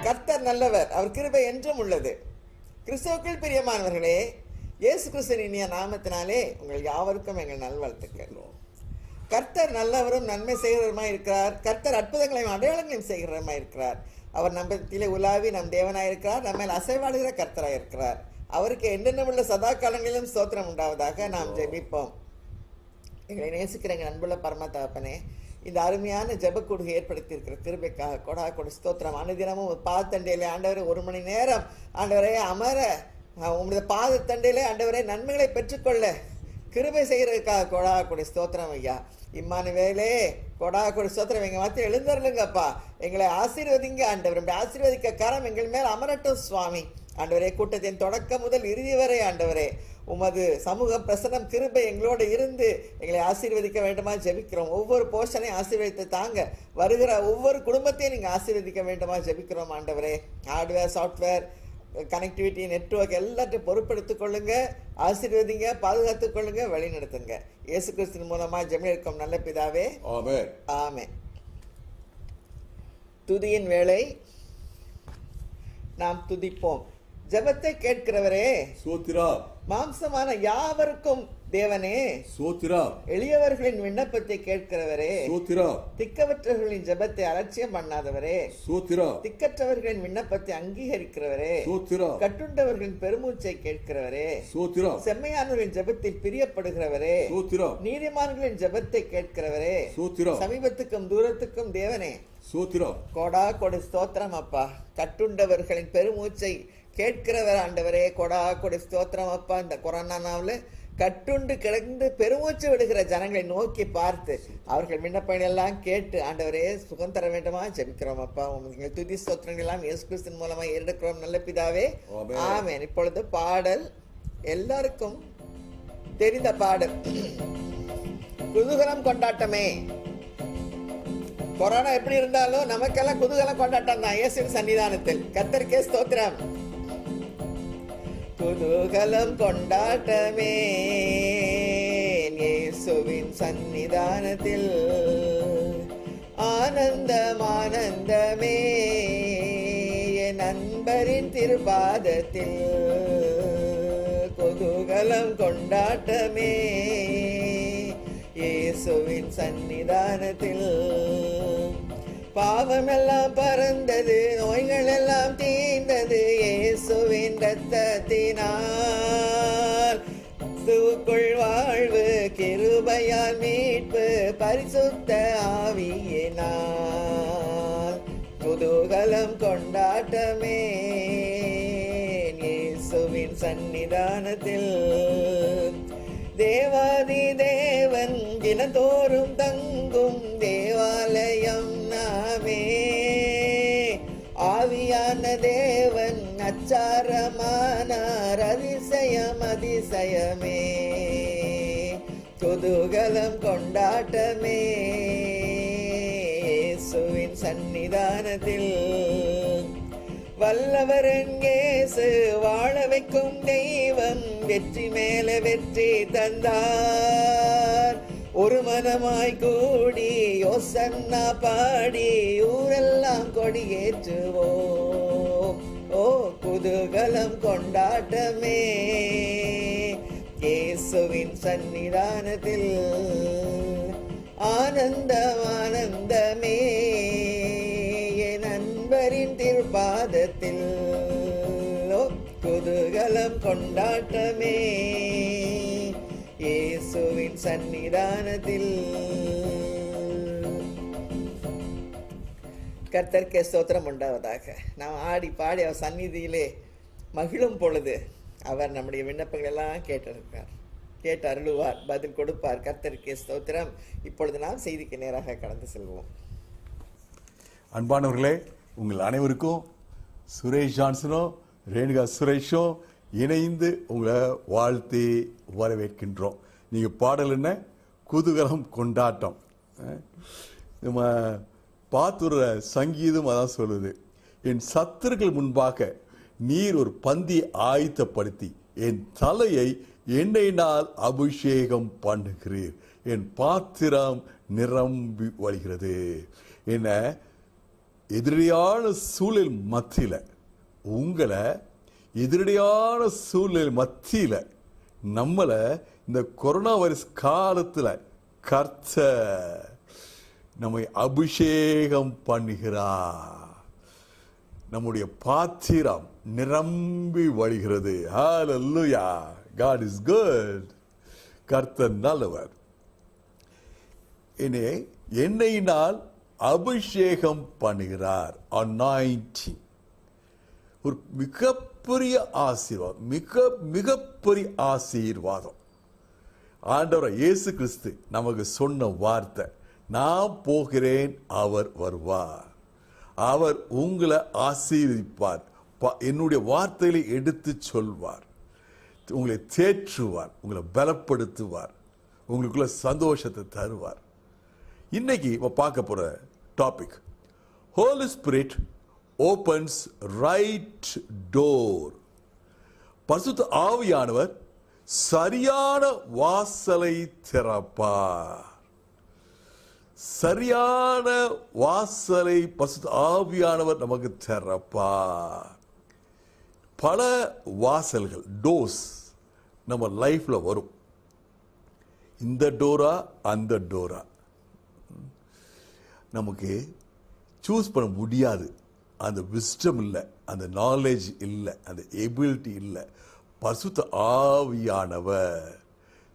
கர்த்தர் நல்லவர், அவர் கிருபை என்றும் உள்ளது. கிறிஸ்துவுக்குள் பிரியமானவர்களே, இயேசு கிறிஸ்துவின் இனிய நாமத்தினாலே உங்கள் யாவருக்கும் எங்கள் நல்வாழ்த்துக்கள். கர்த்தர் நல்லவரும் நன்மை செய்கிறவருமாய் இருக்கிறார். கர்த்தர் அற்புதங்களையும் அடையாளங்களையும் செய்கிறவருமாய் இருக்கிறார். அவர் நம்மத்திலே உலாவி நம் தேவனாயிருக்கிறார். நம்ம அசைவாடுகிற கர்த்தராயிருக்கிறார். அவருக்கு என்னென்ன உள்ள சதா காலங்களிலும் ஸ்தோத்திரம் உண்டாவதாக. நாம் ஜெபிப்போம். எங்களை நேசிக்கிற எங்கள் அன்புள்ள பரம தகப்பனே, இந்த அருமையான ஜெபக்கூடுகை ஏற்படுத்தி இருக்கிற கிருபைக்காக கொடா கொடு ஸ்தோத்திரம். அனுதினமும் பாதத்தண்டையிலே ஆண்டவரே 1 மணி நேரம் ஆண்டவரே அமர உங்களுடைய பாதத்தண்டையிலே ஆண்டவரே நன்மைகளை பெற்றுக்கொள்ள கிருபை செய்கிறதுக்காக கொடா கொடு ஸ்தோத்திரம் ஐயா. இம்மானுவேலே கொடா கொடு ஸ்தோத்திரம். எங்கள் மத்திய எழுந்தருளுங்கப்பா. எங்களை ஆசீர்வதிங்க ஆண்டவர். ஆசீர்வதிக்க கரம் எங்கள் மேல் அமரட்டும் சுவாமி. ஆண்டவரே, கூட்டத்தின் தொடக்கம் முதல் இறுதி வரை ஆண்டவரே உமது சமூக பிரசனம் கிருபை எங்களோடு இருந்து எங்களை ஆசீர்வதிக்க வேண்டுமா ஜெபிக்கிறோம். ஒவ்வொரு போஷனையும் ஆசீர்வதித்து தாங்க. வருகிற ஒவ்வொரு குடும்பத்தையும் நீங்கள் ஆசீர்வதிக்க வேண்டுமா ஜெபிக்கிறோம் ஆண்டவரே. ஹார்ட்வேர், சாஃப்ட்வேர், கனெக்டிவிட்டி, நெட்வொர்க் எல்லாத்தையும் பொறுப்பெடுத்துக் கொள்ளுங்க. ஆசீர்வதிங்க, பாதுகாத்துக் கொள்ளுங்க, வழி நடத்துங்க. இயேசு கிறிஸ்துவின் மூலமா ஜெபம் இருக்கும் நல்ல பிதாவே, ஆமென். ஆமென். துதியின் வேளை. நாம் துதிப்போம். ஜெபத்தை கேட்கிறவரே சோத்திரா. மாம்சமான யாவருக்கும் தேவனே சோத்திரா. எளியவர்களின் விண்ணப்பத்தை கேட்கிறவரே சோத்திரா. திக்கவற்றவர்களின் ஜெபத்தை அலட்சியம் பண்ணாதவரே சோத்திரா. திக்கற்றவர்களின் விண்ணப்பத்தை அங்கீகரிக்கிறவரே சோத்திரா. கட்டுண்டவர்களின் பெருமூச்சை கேட்கிறவரே சோத்திரா. செம்மையானவர்களின் ஜெபத்தில் பிரியப்படுகிறவரே சோத்திரா. நீதிமான்களின் ஜெபத்தை கேட்கிறவரே சோத்திரா. சமீபத்துக்கும் தூரத்துக்கும் தேவனே சோத்திரா. கொடா கொடு ஸ்தோத்திரம் அப்பா. கட்டுண்டவர்களின் பெருமூச்சை கேட்கிறவர் ஆண்டவரே, கொடா கொடு ஸ்தோத்திரம் அப்பா. இந்த கொரோனா நாவில் கட்டுண்டு கிடந்து பெருமூச்சு விடுகிற ஜனங்களை நோக்கி பார்த்து அவர்கள் விண்ணப்பங்கள் எல்லாம் கேட்டு ஆண்டவரே சுகம் தர வேண்டுமா ஜெபிக்கிறோம் அப்பா. உங்கள் துதி ஸ்தோத்திரங்கள் எல்லாம் இயேசு கிறிஸ்துவின் மூலமா ஏறெடுக்கிறோம் நல்ல பிதாவே, ஆமென். இப்பொழுது பாடல், எல்லாருக்கும் தெரிந்த பாடல், குதூகலம் கொண்டாட்டமே. கொரோனா எப்படி இருந்தாலும் நமக்கெல்லாம் குதூகலம் கொண்டாட்டம் தான் இயேசுவின் சன்னிதானத்தில். கர்த்தருக்கே ஸ்தோத்திரம். குதூகலம் கொண்டாட்டமே இயேசுவின் சன்னிதானத்தில், ஆனந்தம் ஆனந்தமே என் நண்பரின் திருப்பாதத்தில். குதூகலம் கொண்டாட்டமே இயேசுவின் சன்னிதானத்தில். பாவமெல்லாம் பறந்தது, நோய்கள் எல்லாம் தீர்ந்தது இயேசுவின் இரத்தத்தினால். கிறிஸ்துவுக்குள் வாழ்வு, கிருபையால் மீட்பு, பரிசுத்த ஆவியினால். குதூகலம் கொண்டாட்டமே இயேசுவின் சன்னிதானத்தில். தேவாதி தேவன் தினந்தோறும் தங்கும் தேவாலயம் நாமே. ஆவியான தேவன் அச்சாரமானார், அதிசயம் அதிசயமே. குதூகலம் கொண்டாட்டமே இயேசுவின் சன்னிதானத்தில். வல்லவரன் இயேசு, வாழ வைக்கும் தெய்வம், வெற்றி மேல வெற்றி தந்தார். ஒரு மனமாய் கூடி யோசன்னா பாடி ஊரெல்லாம் கொடியேற்றுவோம். ஓ குதூகலம் கொண்டாட்டமே இயேசுவின் சன்னிதானத்தில். ஆனந்தம் ஆனந்தமே என் நண்பரின் திருப்பாதத்தில். குதூகலம் கொண்டாட்டமே இயேசுவின் சன்னிதானத்தில். கர்த்தருக்கே ஸ்தோத்திரம் உண்டாவதாக. நாம் ஆடி பாடி அவர் சந்நிதியிலே மகிழும் பொழுது அவர் நம்முடைய விண்ணப்பங்கள் எல்லாம் கேட்டு அருளுவார், பதில் கொடுப்பார். கர்த்தருக்கே ஸ்தோத்திரம். இப்பொழுது நாம் செய்திக்கு நேராக கடந்து செல்வோம். அன்பானவர்களே, உங்கள் அனைவருக்கும் சுரேஷ் ஜான்சனோ ரேணுகா சுரேஷோ இணைந்து உங்களை வாழ்த்தி வரவேற்கின்றோம். நீங்கள் பாடல் என்ன? குதூகலம் கொண்டாட்டம். நம்ம பார்த்துற சங்கீதம் அதான் சொல்லுது, என் சத்துருக்கள் முன்பாக நீர் ஒரு பந்தி ஆயத்தப்படுத்தி என் தலையை எண்ணெயினால் அபிஷேகம் பண்ணுகிறீர், என் பாத்திரம் நிரம்பி வழிகிறது. என்ன எதிரடியான சூழல் மத்தியில, உங்களை எதிரடியான சூழல் மத்தியில நம்மள இந்த கொரோனா வைரஸ் காலத்துல கர்த்தர் நம்மை அபிஷேகம் பண்ணுகிறார். நம்முடைய பாத்திரம் நிரம்பி வழிகிறது. ஹalleluya. God is good. கர்த்தர் நல்லவர். என்னையினால் அபிஷேகம் பண்ணுகிறார். அனாயிண்டிங் ஒரு மிகப்பெரிய ஆசீர்வாதம், மிகப்பெரிய ஆசீர்வாதம். ஆண்டவர் இயேசு கிறிஸ்து நமக்கு சொன்ன வார்த்தை, நான் போகிறேன், அவர் வருவார், அவர் உங்களை ஆசீர்வதிப்பார், என்னுடைய வார்த்தைகளை எடுத்து சொல்வார், உங்களை தேற்றுவார், உங்களை பலப்படுத்துவார், உங்களுக்குள்ள சந்தோஷத்தை தருவார். இன்னைக்கு பார்க்க போற topic, Holy Spirit opens right door. பரிசுத்த ஆவியானவர் சரியான வாசலை திறப்பார். சரியான வாசலை பரிசுத்த ஆவியானவர் நமக்கு திறப்பார். பல வாசல்கள், டோர்ஸ் நம்ம லைஃப்ல வரும். இந்த டோரா அந்த டோரா நமக்கு சூஸ் பண்ண முடியாது. அந்த விஸ்டம் இல்லை, அந்த நாலேஜ் இல்லை, அந்த எபிலிட்டி இல்லை. பரிசுத்த ஆவியானவர்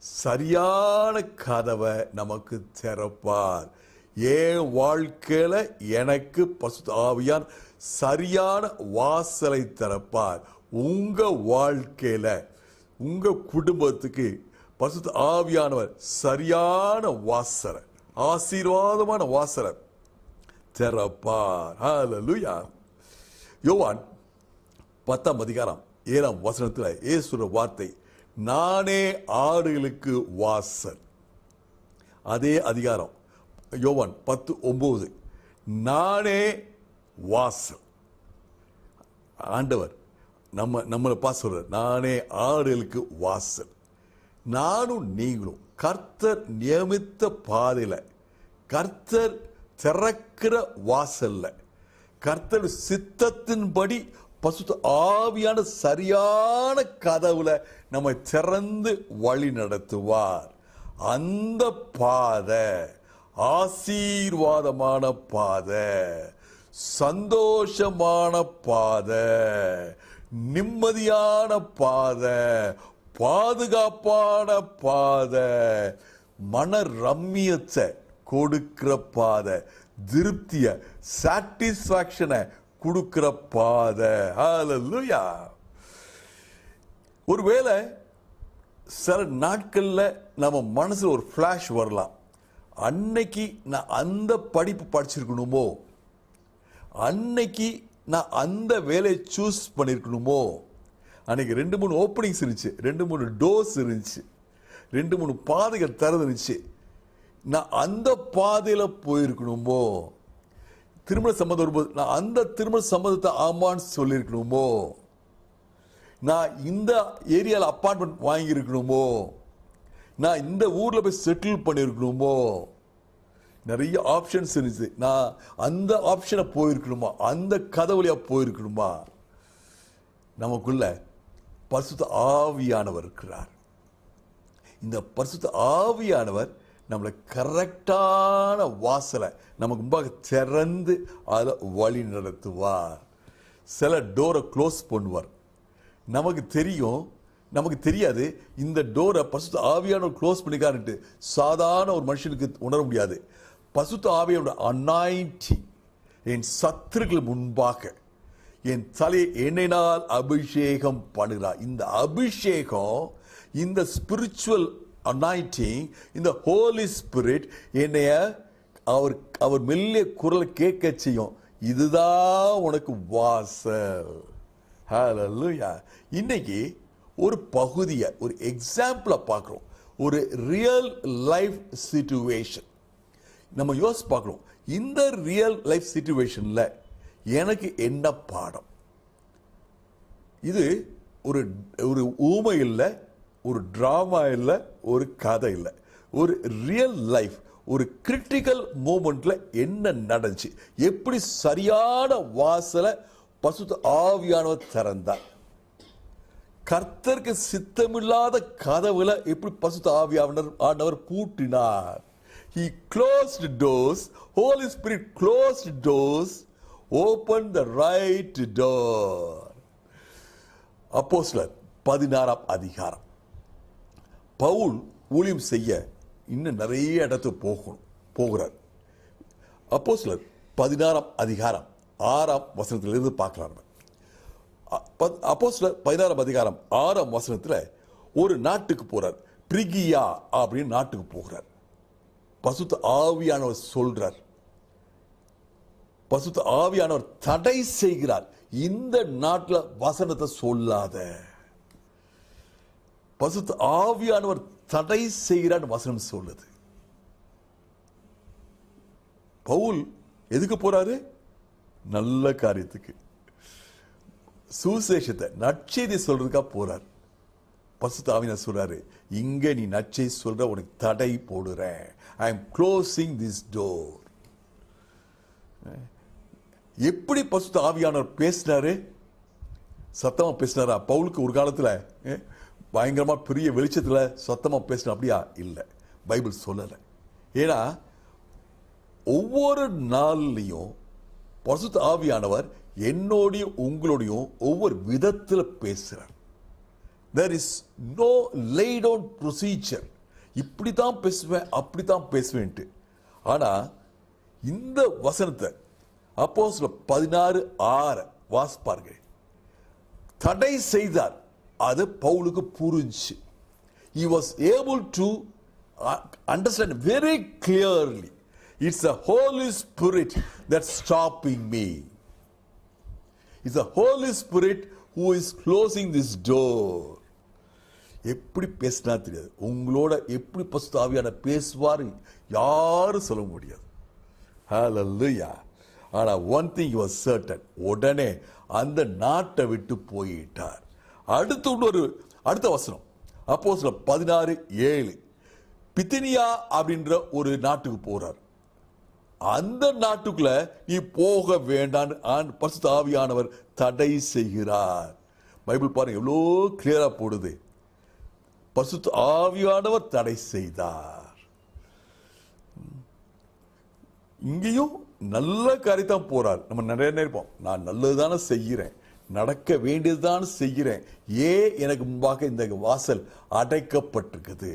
சரியான கதவை நமக்கு திறப்பார். என் வாழ்க்கையில எனக்கு பரிசுத்த ஆவியான் சரியான வாசலை திறப்பார். உங்க வாழ்க்கையில, உங்க குடும்பத்துக்கு பரிசுத்த ஆவியானவர் சரியான வாசலை, ஆசீர்வாதமான வாசலை திறப்பார். ஹalleluya. யோவான் 10ஆம் அதிகாரம் 7ஆம் வசனத்தில் இயேசுவின் வார்த்தை, நானே ஆடுகளுக்கு வாசல். அதே அதிகாரம் யோவான் 10:9, நானே வாசல். ஆண்டவர் நம்மளை பார்த்து சொல்றார், நானே ஆடுகளுக்கு வாசல். நானும் நீங்களும் கர்த்தர் நியமித்த பாதையில, கர்த்தர் திறக்கிற வாசல்ல, கர்த்தர் சித்தத்தின்படி பரிசுத்த ஆவியான சரியான கதவுல நம்மை திறந்து வழி நடத்துவார். அந்த பாதை ஆசீர்வாதமான பாதை, சந்தோஷமான பாதை, நிம்மதியான பாதை, பாதுகாப்பான பாதை, மன ரம்மியத்தை கொடுக்கிற பாதை, திருப்திய சாட்டிஸ்பாக்சனை கொடுக்கிற பாதை. ஹalleluya. ஒருவேளை சில நாட்கள்ல நம்ம மனசுல ஒரு ஃபிளாஷ் வரலாம், அன்னைக்கு நான் அந்த படிப்பு படிச்சிருக்கணுமோ, அன்னைக்கு நான் அந்த வேலையை சூஸ் பண்ணிருக்கணுமோ, அன்னைக்கு 2-3 ஓப்பனிங்ஸ் இருந்துச்சு, 2-3 டோர்ஸ் இருந்துச்சு, 2-3 பாதைகள் திறந்துருந்துச்சு, நான் அந்த பாதையில போயிருக்கணுமோ, திருமண சம்மதம் வரும்போது நான் அந்த திருமண சம்மதத்தை ஆமான்னு சொல்லியிருக்கணுமோ, நான் இந்த ஏரியாவில் அப்பார்ட்மெண்ட் வாங்கியிருக்கணுமோ, நான் இந்த ஊர்ல போய் செட்டில் பண்ணியிருக்கணுமோ, நிறைய ஆப்ஷன்ஸ் இருந்துச்சு, நான் அந்த ஆப்ஷனை போயிருக்கணுமா, அந்த கதவுலையா போயிருக்கணுமா. நமக்குள்ள பரிசுத்த ஆவியானவர் இருக்கிறார். இந்த பரிசுத்த ஆவியானவர் நம்மளை கரெக்டான வாசலை நமக்கு முன்பாக திறந்து அதை வழி நடத்துவார். சில டோரை க்ளோஸ் பண்ணுவார். நமக்கு தெரியும், நமக்கு தெரியாது இந்த டோரை பரிசுத்த ஆவியானவர் க்ளோஸ் பண்ணிக்காருன்ட்டு சாதாரண ஒரு மனுஷனுக்கு உணர முடியாது. பரிசுத்த ஆவியோட அனாயிண்டிங் என் சத்துருக்கள் முன்பாக என் தலையை எண்ணெயினால் அபிஷேகம் பண்ணுகிறார். இந்த அபிஷேகம், இந்த ஸ்பிரிச்சுவல் அனாயிண்டிங், இந்த ஹோலி ஸ்பிரிட் என்னைய அவர் மெல்லிய குரல் கேட்க செய்யும். இதுதான் உனக்கு வாசல். ஹalleluya. இன்னைக்கு ஒரு பகுதியை, ஒரு எக்ஸாம்பிளை பார்க்கிறோம். ஒரு ரியல் லைஃப் சிச்சுவேஷன் நம்ம யோசிச்சு பார்க்கிறோம். இந்த ரியல் லைஃப் சிச்சுவேஷன்ல எனக்கு என்ன பாடம்? இது ஒரு ஊமை இல்லை, ஒரு டிராமா இல்லை, ஒரு கதை இல்லை, ஒரு ரியல் லைஃப், ஒரு கிரிட்டிக்கல் மூமெண்ட்ல என்ன நடந்துச்சு, எப்படி சரியான வாசலை பரிசுத்த ஆவியானவர் திறந்தார், கர்த்தருக்கு சித்தமில்லாத கதவுல எப்படி பரிசுத்த ஆவியானவர் பூட்டினார். He closed doors, Holy Spirit closed doors, opened the right door. அப்போஸ்தலர் 16ஆம் அதிகாரம். பவுல் ஊழியம் செய்ய இன்னும் நிறைய இடத்துக்கு போகிறார். அப்போஸ்தலர் 16ஆம் அதிகாரம் 6ஆம் வசனத்திலிருந்து பார்க்கலாம். அப்போஸ்தலர் 16ஆம் அதிகாரம் 6ஆம் வசனத்துல ஒரு நாட்டுக்கு போறார். பிரிகியா அப்படின்னு நாட்டுக்கு போகிறார். பரிசுத்த ஆவியானவர் சொல்றார், பரிசுத்த ஆவியானவர் தடை செய்கிறார், இந்த நாட்டுல வசனத்தை சொல்லாத. பரிசுத்த ஆவியானவர் தடை செய்கிறார் வசனம் சொல்லுது. பவுல் எதுக்கு போறாரு? நல்ல காரியத்துக்கு, சுவிசேஷத்தை நற்செய்தி சொல்றதுக்கா போறார். பரிசுத்த ஆவியானவர் சொல்றாரு, இங்க நீ நற்செய்தி சொல்ற, உனக்கு தடை போடுறேன். I am closing this door. எப்படி பரிசுத்த ஆவியானவர் பேசினாரு? சத்தமா பேசினாரா? பவுலுக்கு ஒரு காலத்துல பயங்கரமா பெரிய வெளிச்சத்துல சத்தமா பேசின அப்படியா? இல்ல, பைபிள் சொல்லல. ஏன்னா ஒவ்வொரு நாள்லையும் பரிசுத்த ஆவியானவர் என்னோடையும் உங்களோடையும் ஒவ்வொரு விதத்துல பேசுறார். There is no laid down procedure. இப்படித்தான் பேசுவேன், அப்படித்தான் பேசுவேன்ட்டு. ஆனா இந்த வசனத்தை அப்போஸ்தலர் 16:6 வாசிப்பாருங்க. தடை செய்தார், அது பவுலுக்கு புரிஞ்சு. He was able to understand very clearly. It's the Holy Spirit that's stopping me. It's the Holy Spirit who is closing this door. எப்படி பேசினா தெரியாது. உங்களோட எப்படி பரிசுத்த ஆவியானவர் பேசுவார் யாரும் சொல்ல முடியாது. ஹல்லேலூயா. ஆனா one thing was certain, உடனே அந்த நாட்டை விட்டு போயிட்டார். அடுத்த வசனம் அப்போஸ்தலர் 16:7 பித்தினியா அப்படின்ற ஒரு நாட்டுக்கு போறார். அந்த நாட்டுக்குள்ள நீ போக வேண்டாம் பரிசுத்த ஆவியானவர் தடை செய்கிறார். பைபிள் பாருங்க எவ்வளோ கிளியரா போடுது. பரிசுத்த ஆவியானவர் தடை செய்தார். இங்கேயும் நல்ல காரியத்தான் போறார். நம்ம நிறைய நினைப்போம், நான் நல்லதுதானே செய்கிறேன், நடக்க வேண்டியதுதான் செய்கிறேன், ஏன் எனக்கு முன்பாக இந்த வாசல் அடைக்கப்பட்டிருக்குது?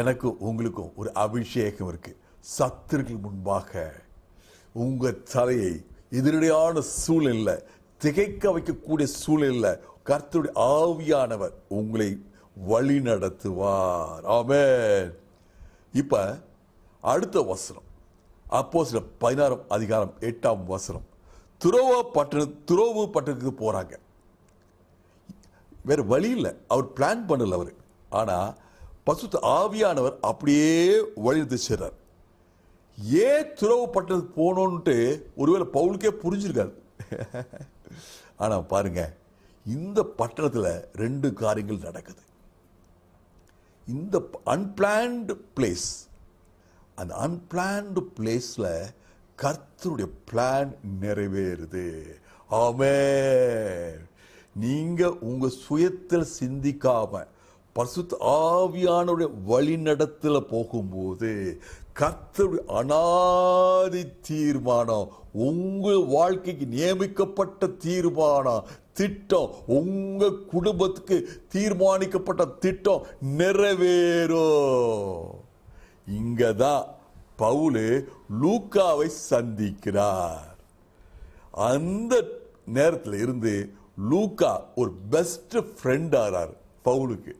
எனக்கு உங்களுக்கும் ஒரு அபிஷேகம் இருக்கு. சத்துருக்கள் முன்பாக உங்க தலையை எதிரடையான சூழ்நிலை, திகைக்க வைக்கக்கூடிய சூழ்நிலை கர்த்தருடைய ஆவியானவர் உங்களை வழி நடத்துவார். ஆமென். இப்ப அடுத்த வசனம் அப்போஸ்தலர் 16ஆம் அதிகாரம் 8ஆம் வசனம். துரோவு பட்டணத்துக்கு போறாங்க. வேற வழி இல்லை, அவர் பிளான் பண்ணல அவரு. ஆனா பரிசுத்த ஆவியானவர் அப்படியே வழி நடத்துறார். ஏன் துரோவு பட்டணத்துக்கு போனோன்ட்டு ஒருவேளை பவுலுக்கே புரிஞ்சிருக்காது. ஆனா பாருங்க, இந்த பட்டணத்துல 2 காரியங்கள் நடக்குது. இந்த அன்பிளான்டு பிளேஸ், அந்த அன்பிளான்டு பிளேஸ்ல கர்த்தருடைய பிளான் நிறைவேறுது. ஆமென். நீங்க உங்க சுயத்தில் சிந்திக்காம பரிசுத்த ஆவியானவருடைய வழி நடத்தல போகும்போது கர்த்தருடைய அனாதி தீர்மானம், உங்க வாழ்க்கைக்கு நியமிக்கப்பட்ட தீர்மானம், திட்டம், உங்க குடும்பத்துக்கு தீர்மானிக்கப்பட்ட திட்டம் நிறைவேறும். இங்கதான் பவுல் லூக்காவை சந்திக்கிறார். அந்த நேரத்தில் இருந்து லூக்கா ஒரு பெஸ்ட் ஃப்ரெண்ட் ஆறார் பவுலுக்கு.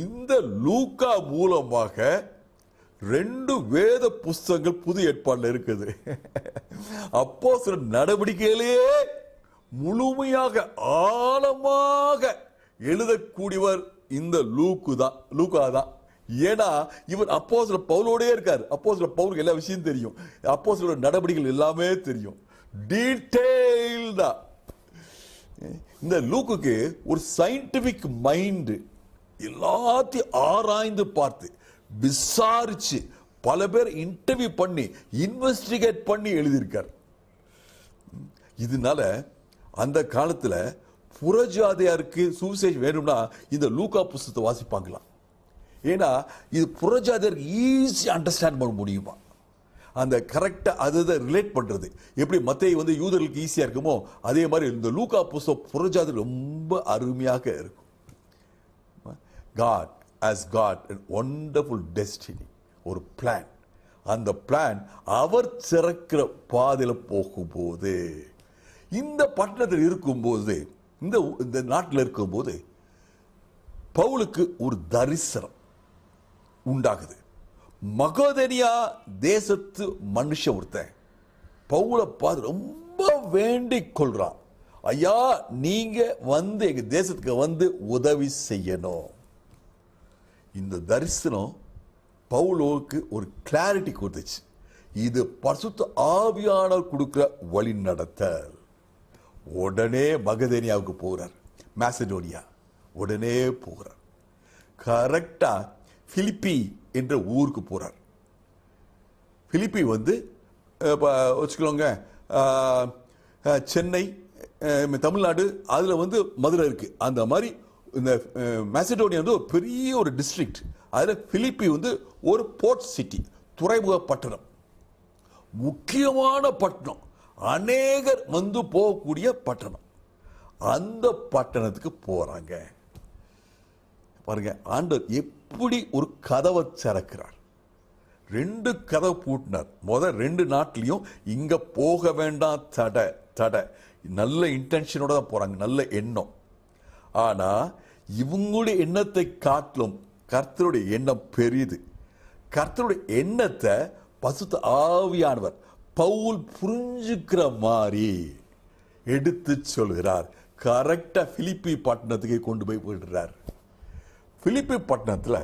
இந்த லூக்கா மூலமாக 2 வேத புஸ்தகங்கள் புது ஏற்பாடுல இருக்குது. அப்போஸ்தலர் நடவடிக்கையிலேயே முழுமையாக ஆழமாக எழுதக்கூடியவர் இந்த லூக்கா தான். ஏன்னா இவர் அப்போஸ்தலர் பவுலோடே இருக்கார். அப்போஸ்தலர் பவுலுக்கு எல்லா விஷயம் தெரியும். அப்போஸ்தலர் நடவடிக்கைகள் எல்லாமே தெரியும், டீடைல்டா. இந்த லூக்குக்கு ஒரு சயின்டிபிக் மைண்ட், எல்லாத்தையும் ஆராய்ந்து பார்த்து விசாரிச்சு பல பேர் இன்டர்வியூ பண்ணி இன்வெஸ்டிகேட் பண்ணி எழுதியிருக்கார். இதனால அந்த காலத்துல புறஜாதியாருக்கு சுவிசேஷம் வேணும்னா இந்த லூக்கா புஸ்தகத்தை வாசிப்பாங்களாம். ஏன்னா இது புறஜாதியாருக்கு ஈஸி அண்டர்ஸ்டாண்ட் பண்ண முடியுமா, அந்த கரெக்டா அதை ரிலேட் பண்றது எப்படி மத்தேயு வந்து யூதர்களுக்கு ஈஸியா இருக்குமோ அதே மாதிரி இந்த லூக்கா புஸ்தகம் புறஜாதி ரொம்ப அருமையாக இருக்கும். God has got a wonderful destiny, ஒரு பிளான். அந்த பிளான் அவர் திறக்கிற பாதையில போகும்போது, இந்த பட்டணத்தில் இருக்கும்போது, இந்த நாட்டில் இருக்கும்போது பவுலுக்கு ஒரு தரிசனம் உண்டாகுது. மகதனியா தேசத்து மனுஷன் ஒருத்தன் பவுலை பார்த்து ரொம்ப வேண்டிக் கொள்றான், ஐயா நீங்க வந்து எங்க தேசத்துக்கு வந்து உதவி செய்யணும். இந்த தரிசனம் பவுலுக்கு ஒரு கிளாரிட்டி கொடுத்துச்சு. இது பரிசுத்த ஆவியானவர் கொடுக்கிற வழி நடத்தல். உடனே மகதேனியாவுக்கு போறார், மாசிடோனியா உடனே போகிறார். கரெக்டா பிலிப்பி என்ற ஊருக்கு போறார். பிலிப்பி வந்து வச்சுக்கோங்க சென்னை தமிழ்நாடு அதுல வந்து மதுரை இருக்கு. அந்த மாதிரி இந்த மாசிடோனியா வந்து ஒரு பெரிய ஒரு டிஸ்ட்ரிக்ட். அதுல பிலிப்பி வந்து ஒரு போர்ட் சிட்டி, துறைமுக பட்டணம், முக்கியமான பட்டணம், அநேகர் வந்து போகக்கூடிய பட்டணம். அந்த பட்டணத்துக்கு போறாங்க. பாருங்க ஆண்டவர் எப்படி ஒரு கதவை திறக்கிறார். 2 கதவை பூட்டினார். முதல் 2 நாட்டிலையும் இங்க போக வேண்டாம், தடை தடை. நல்ல இன்டென்ஷனோட தான் போறாங்க, நல்ல எண்ணம். ஆனா இவங்களுடைய எண்ணத்தை காட்டிலும் கர்த்தருடைய எண்ணம் பெரியது. கர்த்தருடைய எண்ணத்தை பரிசுத்த ஆவியானவர் பவுல் புரிஞ்சுக்கிற மாதிரி எடுத்து சொல்கிறார். கரெக்டா பிலிப்பி பட்டணத்துக்கு கொண்டு போய் விடுறார். பிலிப்பி பட்டணத்துல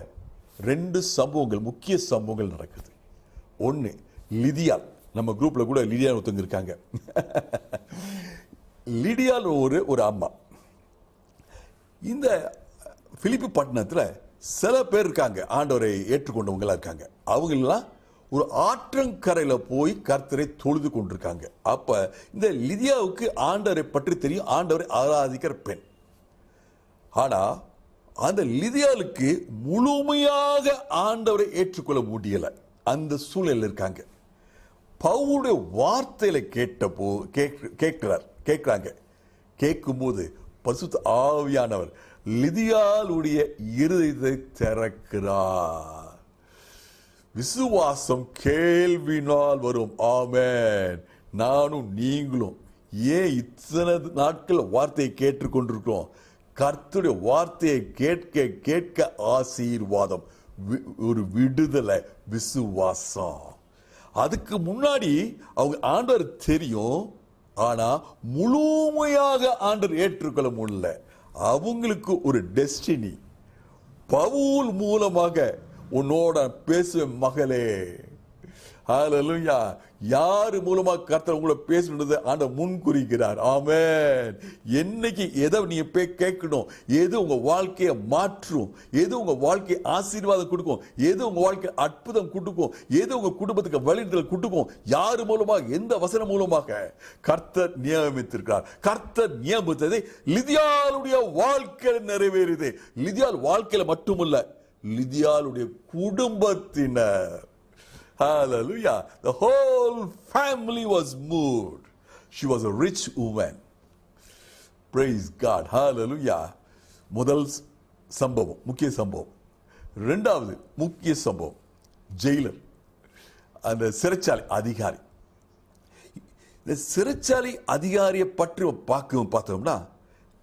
2 சம்பவங்கள், முக்கிய சம்பவங்கள் நடக்குது. ஒன்னு லிதியா, நம்ம குரூப்ல கூட லிடியா ஒருத்தங்க இருக்காங்க. லிடியா ஒரு அம்மா. இந்த பிலிப்பி பட்டணத்துல சில பேர் இருக்காங்க, ஆண்டவரை ஏற்றுக்கொண்டவங்களா இருக்காங்க. அவங்க எல்லாம் ஒரு ஆற்றங்கரையில போய் கர்த்தரை தொழுது கொண்டிருக்காங்க. அப்ப இந்த லிதியாவுக்கு ஆண்டவரை பற்றி தெரியும், ஆண்டவரை ஆராதிக்கிற பெண். ஆனா அந்த லிதியாவுக்கு முழுமையாக ஆண்டவரை ஏற்றுக்கொள்ள முடியல. அந்த சூழலில் இருக்காங்க. பவுலுடைய வார்த்தையில கேட்கிறாங்க. கேட்கும்போது பரிசுத்த ஆவியானவர் லிதியாளுடைய இருதயத்தை திறக்கிறார். விசுவாசம் கேள்வினால் வரும். ஆமென். நானும் நீங்களும் ஏன் இத்தனை நாட்கள் வார்த்தையை கேட்டுக்கொண்டிருக்கிறோம்? கர்த்தருடைய வார்த்தையை கேட்க கேட்க ஆசீர்வாதம், ஒரு விடுதலை, விசுவாசம். அதுக்கு முன்னாடி அவங்க ஆண்டவர் தெரியும், ஆனா முழுமையாக ஆண்டவர் ஏற்றுக்கொள்ள முடியல. அவங்களுக்கு ஒரு டெஸ்டினி. பவுல் மூலமாக உன்னோட பேசுவேன் மகளே. ஹல்லேலூயா. யாரு மூலமா கர்த்தர் உங்களை பேசுறது ஆண்டவர் முன்குறிக்கிறார். ஆமென். என்னைக்கு எதை நீங்க கேட்கணும், எது உங்க வாழ்க்கையை மாற்றும், எது உங்க வாழ்க்கை ஆசீர்வாதம் கொடுக்கும், எது உங்க வாழ்க்கை அற்புதம் கொடுக்கும், எது உங்க குடும்பத்துக்கு வழிநடத்தல் கொடுக்கும், யாரு மூலமாக, எந்த வசனம் மூலமாக கர்த்தர் நியமித்திருக்கிறார். கர்த்தர் நியமித்ததை லிதியாளுடைய வாழ்க்கையில் நிறைவேறுது. லிதியாள் வாழ்க்கையில மட்டுமல்ல, லிதியாளுடைய குடும்பத்தினர். Hallelujah. The whole family was moved. She was a rich woman. Praise God. Hallelujah. முதல் சம்பவம், முக்கிய சம்பவம். இரண்டாவது முக்கிய சம்பவம், ஜெயிலர், அந்த சிறைச்சாலை அதிகாரி. இந்த சிறைச்சாலை அதிகாரியை பற்றி பார்த்தோம்னா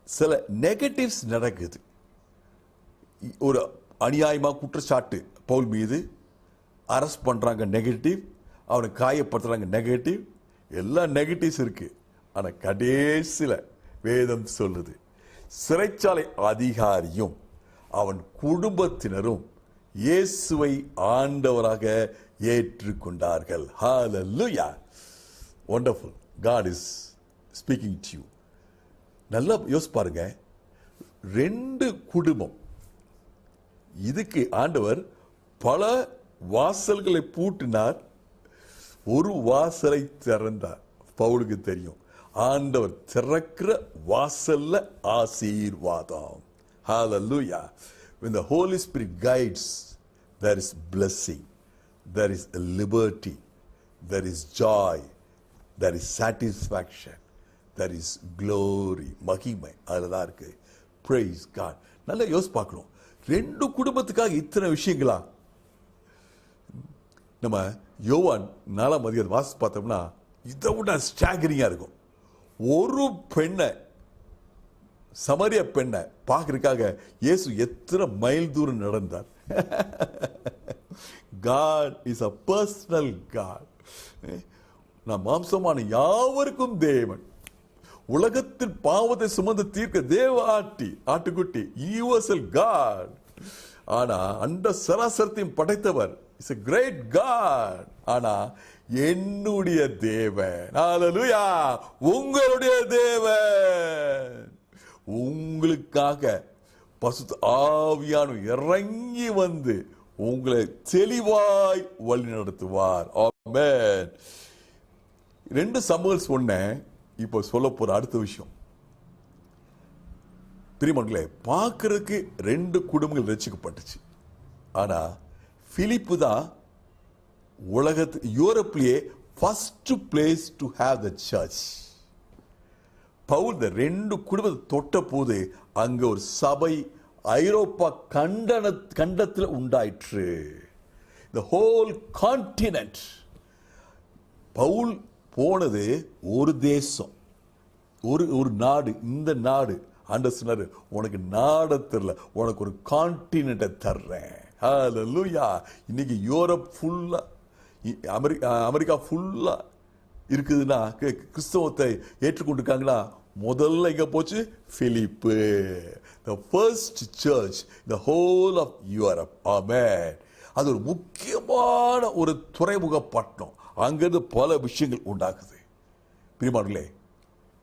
சில நெகட்டிவ்ஸ் நடக்குது. ஒரு அநியாயமா குற்றச்சாட்டு பவுல் மீது, அரெஸ்ட் பண்றாங்க, நெகட்டிவ். அவனை காயப்படுத்துறாங்க, நெகட்டிவ். எல்லா நெகட்டிவ்ஸ் இருக்கு. ஆனா கடைசியில வேதம் சொல்லுது, சிறைச்சாலை அதிகாரியும் அவன் குடும்பத்தினரும் இயேசுவை ஆண்டவராக ஏற்றுக்கொண்டார்கள். ஹல்லேலூயா. Wonderful. God is speaking to you. நல்லா யோசிச்சு பாருங்க, 2 குடும்பம். இதுக்கு ஆண்டவர் பல வாசல்களை பூட்டினார், ஒரு வாசலை திறந்தார். பவுலுக்கு தெரியும், ஆண்டவர் திறக்கிற வாசல்ல ஆசீர்வாதம். Hallelujah. When the Holy Spirit guides, there is blessing, there is liberty, there is joy, there is satisfaction, there is glory. மகிமை அதுதான் இருக்கு. Praise God. நல்லா யோசி பார்க்கணும், 2 குடும்பத்துக்காக இத்தனை விஷயங்களா? நம்ம யோவான் 4ஆம் அதிகாரம் வாசி பார்த்தோம்னா இதை விட ஸ்டாகரிங்கா இருக்கும். ஒரு பெண்ணை, சமரிய பெண்ணை பார்க்கறதுக்காக இயேசு எத்தனை மைல் தூரம் நடந்தார். God is a personal God. நான் மாம்சமான யாவருக்கும் தேவன், உலகத்தின் பாவத்தை சுமந்து தீர்க்க தேவ ஆட்டுக்குட்டி, யூனிவர்சல் God. ஆனா அந்த சராசரத்தையும் படைத்தவர் இஸ் a great God. ஆனா என்னுடைய தேவன், ஹalleluya, உங்களுடைய தேவன், உங்களுக்காக பரிசுத்த ஆவியானவர் இறங்கி வந்து உங்களை தெளிவாய் வழி நடத்துவார். ஆமென். 2 சமூகல் சொன்னேன், இப்போ சொல்ல போற அடுத்த விஷயம். பிரியமானவர்களே, பார்க்கறதுக்கு 2 குடும்பங்கள் ரட்சிக்கப்பட்டுச்சு. ஆனா பிலிப்பு தான் யூரோப்லயே first place to have the church. Paul இந்த 2 குடும்பத்தை தொட்ட போது அங்க ஒரு சபை ஐரோப்பா கண்டத்தில் உண்டாயிற்று. the whole continent. பவுல் போனது ஒரு தேசம், ஒரு நாடு. இந்த நாடு ஆண்டவர் சொன்னாரு, உனக்கு நாட தெரியல, உனக்கு ஒரு கான்டினென்ட்டை தர்றேன். ஹalleluya. இன்னைக்கு யூரோப் ஃபுல்லா, அமெரிக்கா ஃபுல்லா இருக்குதுன்னா, கிறிஸ்தவத்தை ஏற்றுக்கொண்டிருக்காங்களா? முதல்ல எங்க போச்சு? பிலிப்பு. the first church in the whole of Europe. Amen. அது ஒரு முக்கியமான ஒரு துறைமுக பட்டணம். அங்கிருந்து பல விஷயங்கள் உண்டாக்குது. பிரியமானவர்களே,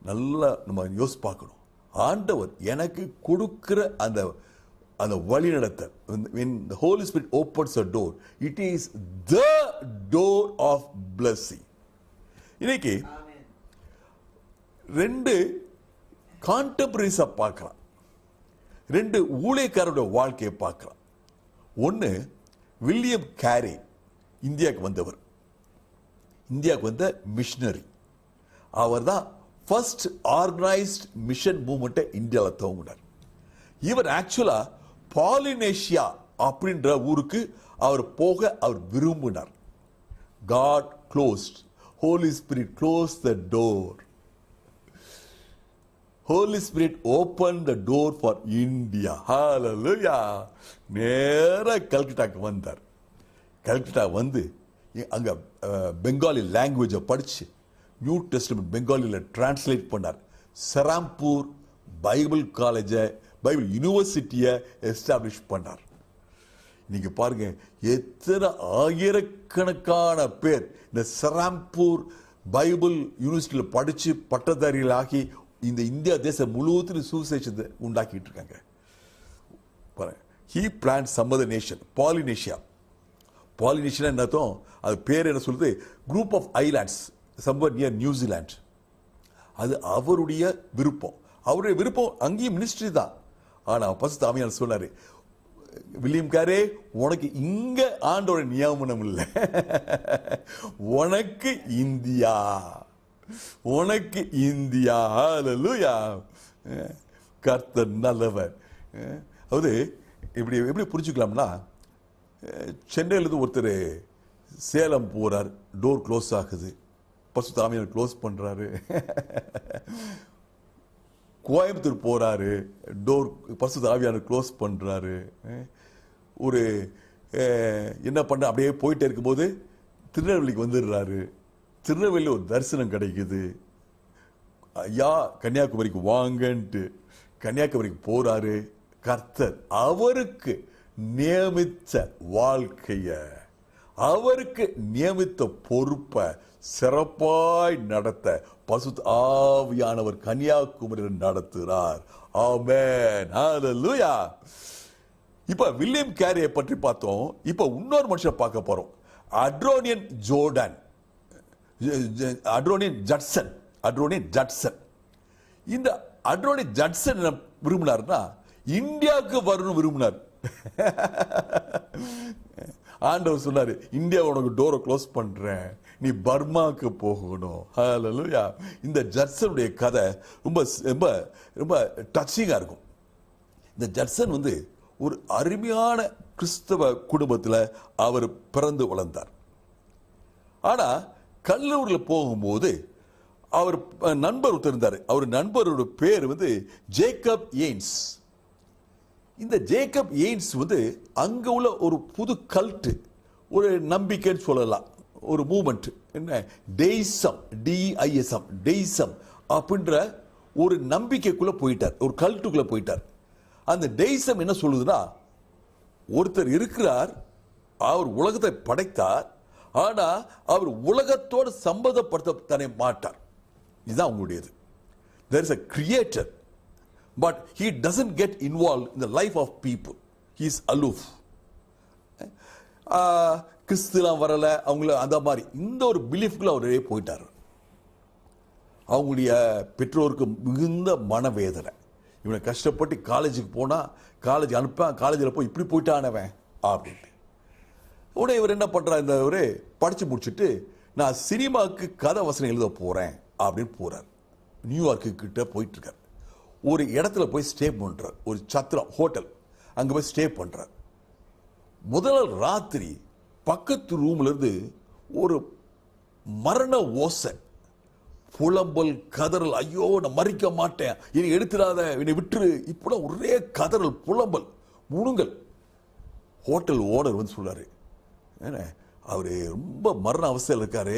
நல்லா நம்ம யோசி பார்க்கணும். ஆண்டவர் எனக்கு கொடுக்கிற அந்த வழி நடத்த, when the Holy Spirit opens a door, it is the door of blessing. இன்னைக்கு 2 கான்டெம்பரரிஸா பார்க்கலாம், 2 ஊழியக்காரருடைய வாழ்க்கையை பார்க்கலாம். ஒன்னு வில்லியம் கேரி, இந்தியாவுக்கு வந்தவர், இந்தியாவுக்கு வந்த மிஷனரி. அவர் தான் ஃபர்ஸ்ட் ஆர்கனைஸ்ட் மிஷன் மூவ்மெண்ட்டை இந்தியாவில் துவங்கினார். இவர் ஆக்சுவலா பாலினேஷியா அப்படின்ற ஊருக்கு அவர் போக அவர் விரும்பினார். God closed, Holy Spirit closed the door. Holy Spirit opened the door for India. Hallelujah. நேரா கல்கட்டாக்கு வந்தார். கல்கட்டா வந்து அங்க பெங்காலி லாங்குவேஜை படிச்சு நியூ டெஸ்டமென்ட் பெங்காலியில் டிரான்ஸ்லேட் பண்ணார். செராம்பூர் பைபிள் காலேஜை, பைபிள் யூனிவர்சிட்டியை எஸ்டாப்ளிஷ் பண்ணார். இன்னைக்கு பாருங்க, எத்தனை ஆயிரக்கணக்கான பேர் இந்த செராம்பூர் பைபிள் யூனிவர்சிட்டியில் படிச்சு பட்டதாரிகளாகி இந்த இந்தியா தேசம் முழுவதும் சுவிசேஷத்தை உண்டாக்கிட்டு இருக்காங்க. He planned some other nation, Polynesia. Polynesia என்ன அர்த்தம்? அது பேர் என்ன சொல்லுது? Group of islands somewhere near New Zealand. அது அவருடைய விருப்பம். அவருடைய விருப்பம் அங்கேயும் மினிஸ்ட்ரி தான். ஆனா பரிசுத்த ஆவியானவர் சொன்னாரு, வில்லியம் கேரே, உனக்கு இங்க ஆண்டோட நியமனம் இல்லை, உனக்கு இந்தியா, உனக்கு இந்தியா. ஹalleluya. கர்த்தர் நல்லவர். அது எப்படி புரிஞ்சுக்கலாம்னா, சென்னையிலிருந்து ஒருத்தர் சேலம் போறார், டோர் க்ளோஸ் ஆகுது, பரிசுத்த ஆவியானவர் க்ளோஸ் பண்றாரு. கோயம்புத்தூர் போறாரு, டோர் பரிசுத்த ஆவியானவர் க்ளோஸ் பண்றாரு. ஒரு என்ன பண்ண, அப்படியே போயிட்டே இருக்கும்போது திருநெல்வேலிக்கு வந்துடுறாரு. திருநெல்வேலியில் ஒரு தரிசனம் கிடைக்குது. ஐயா கன்னியாகுமரிக்கு வாங்கன்ட்டு கன்னியாகுமரிக்கு போறாரு. கர்த்தர் அவருக்கு நியமித்த வாழ்க்கைய, அவருக்கு நியமித்த பொறுப்பை சிறப்பாய் நடத்த பரிசுத்த ஆவியானவர் கன்னியாகுமரியில் நடத்துகிறார். ஆமென். ஹalleluya. இப்ப வில்லியம் கேரியை பற்றி பார்த்தோம். இப்ப இன்னொரு மனுஷன் பார்க்க போறோம். அட்ரோனியன் ஜட்சன். இந்த அட்ரோனியன் ஜட்சன் என்ன விரும்பினார்னா இந்தியாவுக்கு வரணும் விரும்பினார். ஆண்டவர் சொன்னாரு, இந்தியா உனக்கு டோரை க்ளோஸ் பண்றேன், நீ பர்மாவுக்கு போகணும். ஹல்லேலூயா. இந்த ஜட்சனுடைய கதை ரொம்ப ரொம்ப ரொம்ப டச்சிங்கா இருக்கும். இந்த ஜட்சன் வந்து ஒரு அருமையான கிறிஸ்தவ குடும்பத்தில் அவர் பிறந்து வளர்ந்தார். ஆனா கல்லூரியில் போகும்போது அவர் நண்பர் ஒருத்தர் இருந்தார். அவர் நண்பரோட பேர் வந்து ஜேக்கப் எய்ன்ஸ். இந்த ஜேக்கப் எய்ன்ஸ் வந்து அங்க உள்ள ஒரு புது கல்ட், ஒரு நம்பிக்கைன்னு சொல்லலாம், ஒரு மூமெண்ட், என்ன டெய்சம், DISM, டெய்சம் அப்படின்ற ஒரு நம்பிக்கைக்குள்ள போயிட்டார், ஒரு கல்ட்டுக்குள்ள போயிட்டார். அந்த டெய்சம் என்ன சொல்லுதுன்னா, ஒருத்தர் இருக்கிறார், அவர் உலகத்தை படைத்தார், ஆனா அவர் உலகத்தோடு சம்பந்தப்படுத்த தன்னை மாட்டார். இதுதான் அவங்களுடையது. There is a creator, but he doesn't get involved in the life of people. He is aloof. கிறிஸ்துலாம் வரல அவங்கள அந்த மாதிரி இந்த ஒரு பிலீஃப்குள்ள அவரே போயிட்டார். அவங்களுடைய பெற்றோருக்கு மிகுந்த மனவேதனை. இவனை கஷ்டப்பட்டு காலேஜுக்கு போனா, காலேஜ் அனுப்பான், காலேஜில் போய் இப்படி போயிட்டானவன் அப்படின்ட்டு. உடனே இவர் என்ன பண்றார், இந்த ஒரு படிச்சு முடிச்சுட்டு நான் சினிமாவுக்கு கதை வசனம் எழுத போறேன் அப்படின்னு போறார். நியூயார்க்கு கிட்ட போயிட்டு இருக்கார். ஒரு இடத்துல போய் ஸ்டே பண்றார், ஒரு சத்திரம் ஹோட்டல், அங்க போய் ஸ்டே பண்றார். முதல் ராத்திரி பக்கத்து ரூம்ல இருந்து ஒரு மரண ஓசை, புலம்பல், கதறல். ஐயோ நான் மறிக்க மாட்டேன், இனி எடுத்துடாத, என்னை விட்டுரு, இப்படி ஒரே கதறல், புலம்பல், முணுங்கல். ஹோட்டல் ஓனர் வந்து சொல்றாரு, என்ன அவரு ரொம்ப மரண அவஸ்தையில் இருக்காரு,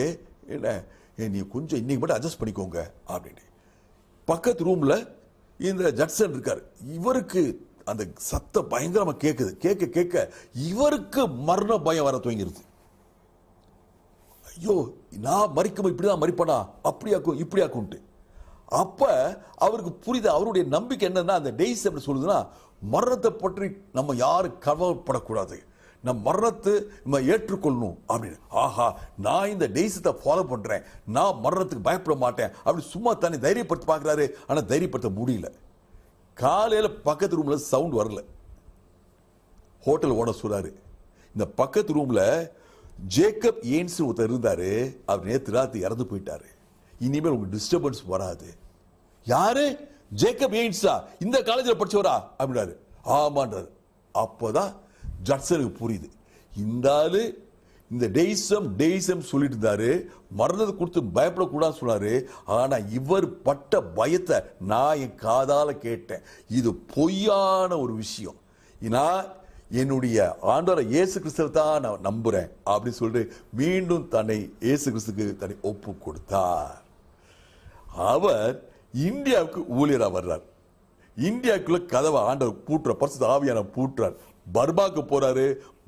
என்ன நீ கொஞ்சம் இன்னைக்கு மட்டும் அட்ஜஸ்ட் பண்ணிக்கோங்க அப்படின்னு. பக்கத்து ரூம்ல இந்த ஜட்சன் இருக்காரு. இவருக்கு அந்த சத்தம் பயங்கரமா கேட்குது. கேட்க கேட்க இவருக்கு மரண பயம் வர துவங்கிருது. ஐயோ நான் மறிக்கும், இப்படிதான் மறிப்பனா, அப்படியாக்கும் இப்படியாக்கும்ட்டு. அப்ப அவருக்கு புரியுது, அவருடைய நம்பிக்கை என்னன்னா, அந்த டெய்ஸ் எப்படி சொல்லுதுன்னா, மரணத்தை பற்றி நம்ம யாரும் கவலைப்படக்கூடாது, நம்ம மரணத்தை நம்ம ஏற்றுக்கொள்ளணும் அப்படின்னு. ஆஹா, நான் இந்த டெய்ஸத்தை ஃபாலோ பண்றேன், நான் மரணத்துக்கு பயப்பட மாட்டேன் அப்படி சும்மா தன்னை தைரியப்படுத்த பார்க்கிறாரு. ஆனா தைரியப்படுத்த முடியல. காலையில பக்கத்து ரூம்ல சவுண்ட் வரல. ஹோட்டல் ஓனர் சொல்றாரு, இந்த பக்கத்து ரூம்ல ஜேக்கப் எய்ன்ஸ் ஒருத்தர் இருந்தாரு, அவர் நேற்று ராத்திரி இறந்து போயிட்டாரு, இனிமேல் உங்களுக்கு டிஸ்டர்பன்ஸ் வராது. யாரு? ஜேக்கப் எய்ன்ஸா? இந்த காலேஜில் படிச்சவரா அப்படின்னாரு. ஆமான்றாரு. அப்போதான் ஜட்சனுக்கு புரியுது, இந்த ஆளு இந்த டெய்சம் சொல்லிட்டு இருந்தாரு, மரணத்தை கொடுத்து பயப்படக்கூடாது சொன்னாரு. ஆனா இவர் பட்ட பயத்தை நான் என் காதால கேட்டேன். இது பொய்யான ஒரு விஷயம். நான் என்னுடைய ஆண்டவரை இயேசு கிறிஸ்துவை தான் நான் நம்புறேன் அப்படின்னு சொல்லிட்டு மீண்டும் தன்னை இயேசு கிறிஸ்துக்கு தன்னை ஒப்பு கொடுத்தார். அவர் இந்தியாவுக்கு ஊழியரா வர்றார். இந்தியாவுக்குள்ள கதவை ஆண்டவர் பூட்டுற, பரிசுத்த ஆவியான பூட்டுறார். பர்மாக்கு போறாரு.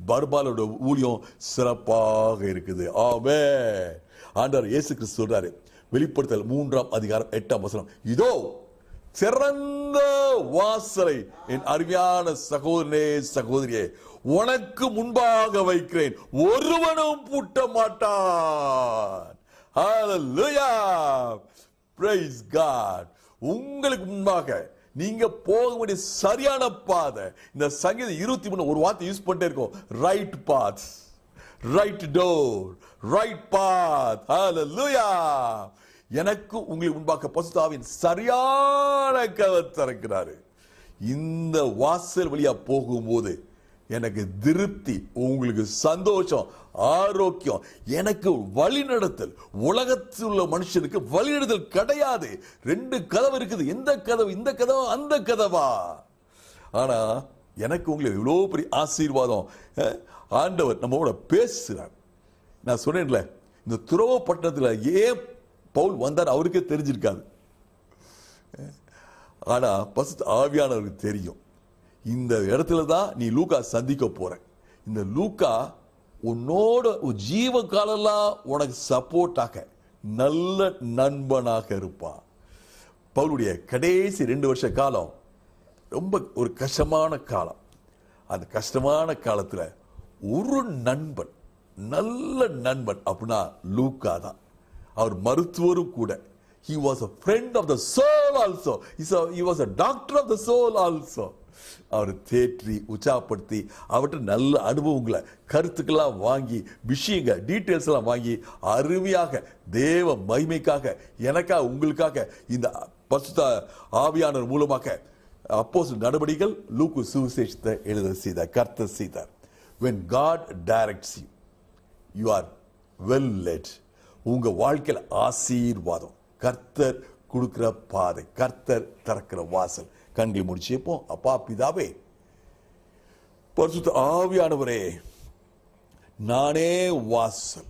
பர்மாவோட ஊழியம் சிறப்பாக இருக்குது. ஆமென். ஆண்டவர் இயேசு கிறிஸ்து சொல்றாரு, வெளிப்படுத்தல் 3:8, இதோ சிறந்த வாசலை என் அருமையான சகோதரனே சகோதரியே உனக்கு முன்பாக வைக்கிறேன், ஒருவனும் பூட்ட மாட்டான். ஹல்லேலூயா, பிரைஸ் காட். உங்களுக்கு முன்பாக நீங்க போக வேண்டிய சரியான பாதை. இந்த சங்கீதம் 23 ஒரு வார்த்தை யூஸ் பண்ணிட்டே இருக்கோம், right path, right door, right path. Hallelujah. எனக்கு உங்களுக்கு முன்பாக பரிசுத்த ஆவியின் சரியான கதவை திறக்கிறாரு. இந்த வாசல் வழியா போகும்போது எனக்கு திருப்தி, உங்களுக்கு சந்தோஷம், ஆரோக்கியம், எனக்கு வழிநடத்தல். உலகத்தில் உள்ள மனுஷனுக்கு வழிநடத்தல் கிடையாது. 2 கதவு இருக்குது. எந்த கதவு? இந்த கதவா அந்த கதவா? ஆனா எனக்கு உங்களுக்கு இவ்வளவு பெரிய ஆசீர்வாதம். ஆண்டவர் நம்மோட பேசுறார். நான் சொன்னேன்ல, இந்த துறவ பட்டணத்துல ஏன் பவுல் வந்தார் அவருக்கே தெரிஞ்சிருக்காது. ஆனா பரிசுத்த ஆவியானவருக்கு தெரியும். இந்த இடத்துல தான் நீ லூக்கா சந்திக்க போற. இந்த லூக்கா உன்னோட ஜீவ காலெல்லாம் உனக்கு சப்போர்ட்டாக நல்ல நண்பனாக இருப்பான். பவுலுடைய கடைசி 2 வருஷ காலம் ரொம்ப ஒரு கஷ்டமான காலம். அந்த கஷ்டமான காலத்துல ஒரு நண்பன், நல்ல நண்பன் அப்படின்னா லூக்கா தான். அவர் மருத்துவரும் கூட. He was a friend of the soul also. He was a doctor of the soul also. அவர் தேற்றி உற்சாகப்படுத்தி அவர்கிட்ட நல்ல அனுபவங்களை, கருத்துக்கெல்லாம் வாங்கி, விஷயங்கள், டீட்டெயில்ஸ் எல்லாம் வாங்கி அருமையாக தேவ மகிமைக்காக, எனக்காக, உங்களுக்காக இந்த பரிசுத்த ஆவியானவர் மூலமாக அப்போஸ்தலர் நடவடிக்கைகள் லூக்கு சுவிசேஷத்தை எழுத செய்தார், கர்த்தர் செய்தார். When God directs you, you are well led. உங்க வாழ்க்கையில் ஆசீர்வாதம், கர்த்தர் கொடுக்கிற பாதை, கர்த்தர் திறக்கிற வாசல். கண்களை முடிச்சப்போ, அப்பா பிதாவே, பரிசுத்த ஆவியானவரே, நானே வாசல்,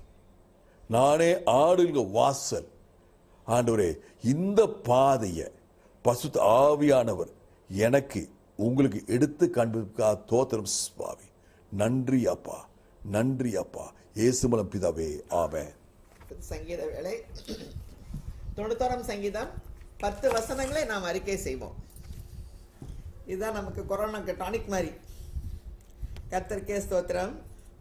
நானே ஆடுங்க வாசல். ஆண்டவரே, இந்த பாதையை பரிசுத்த ஆவியானவர் எனக்கு உங்களுக்கு எடுத்து காண்பிக்க தோத்திரம் சுவாமி. நன்றி அப்பா, நன்றி அப்பா, இயேசு மூலம் பிதாவே, ஆமென். சங்கீத வேளை 91 சங்கீதம் 10 வசனங்களை நாம் அறிக்கை செய்வோம். இதுதான் நமக்கு கொரோனாக்கு டானிக் மாதிரி. கர்த்தருக்கே ஸ்தோத்திரம்.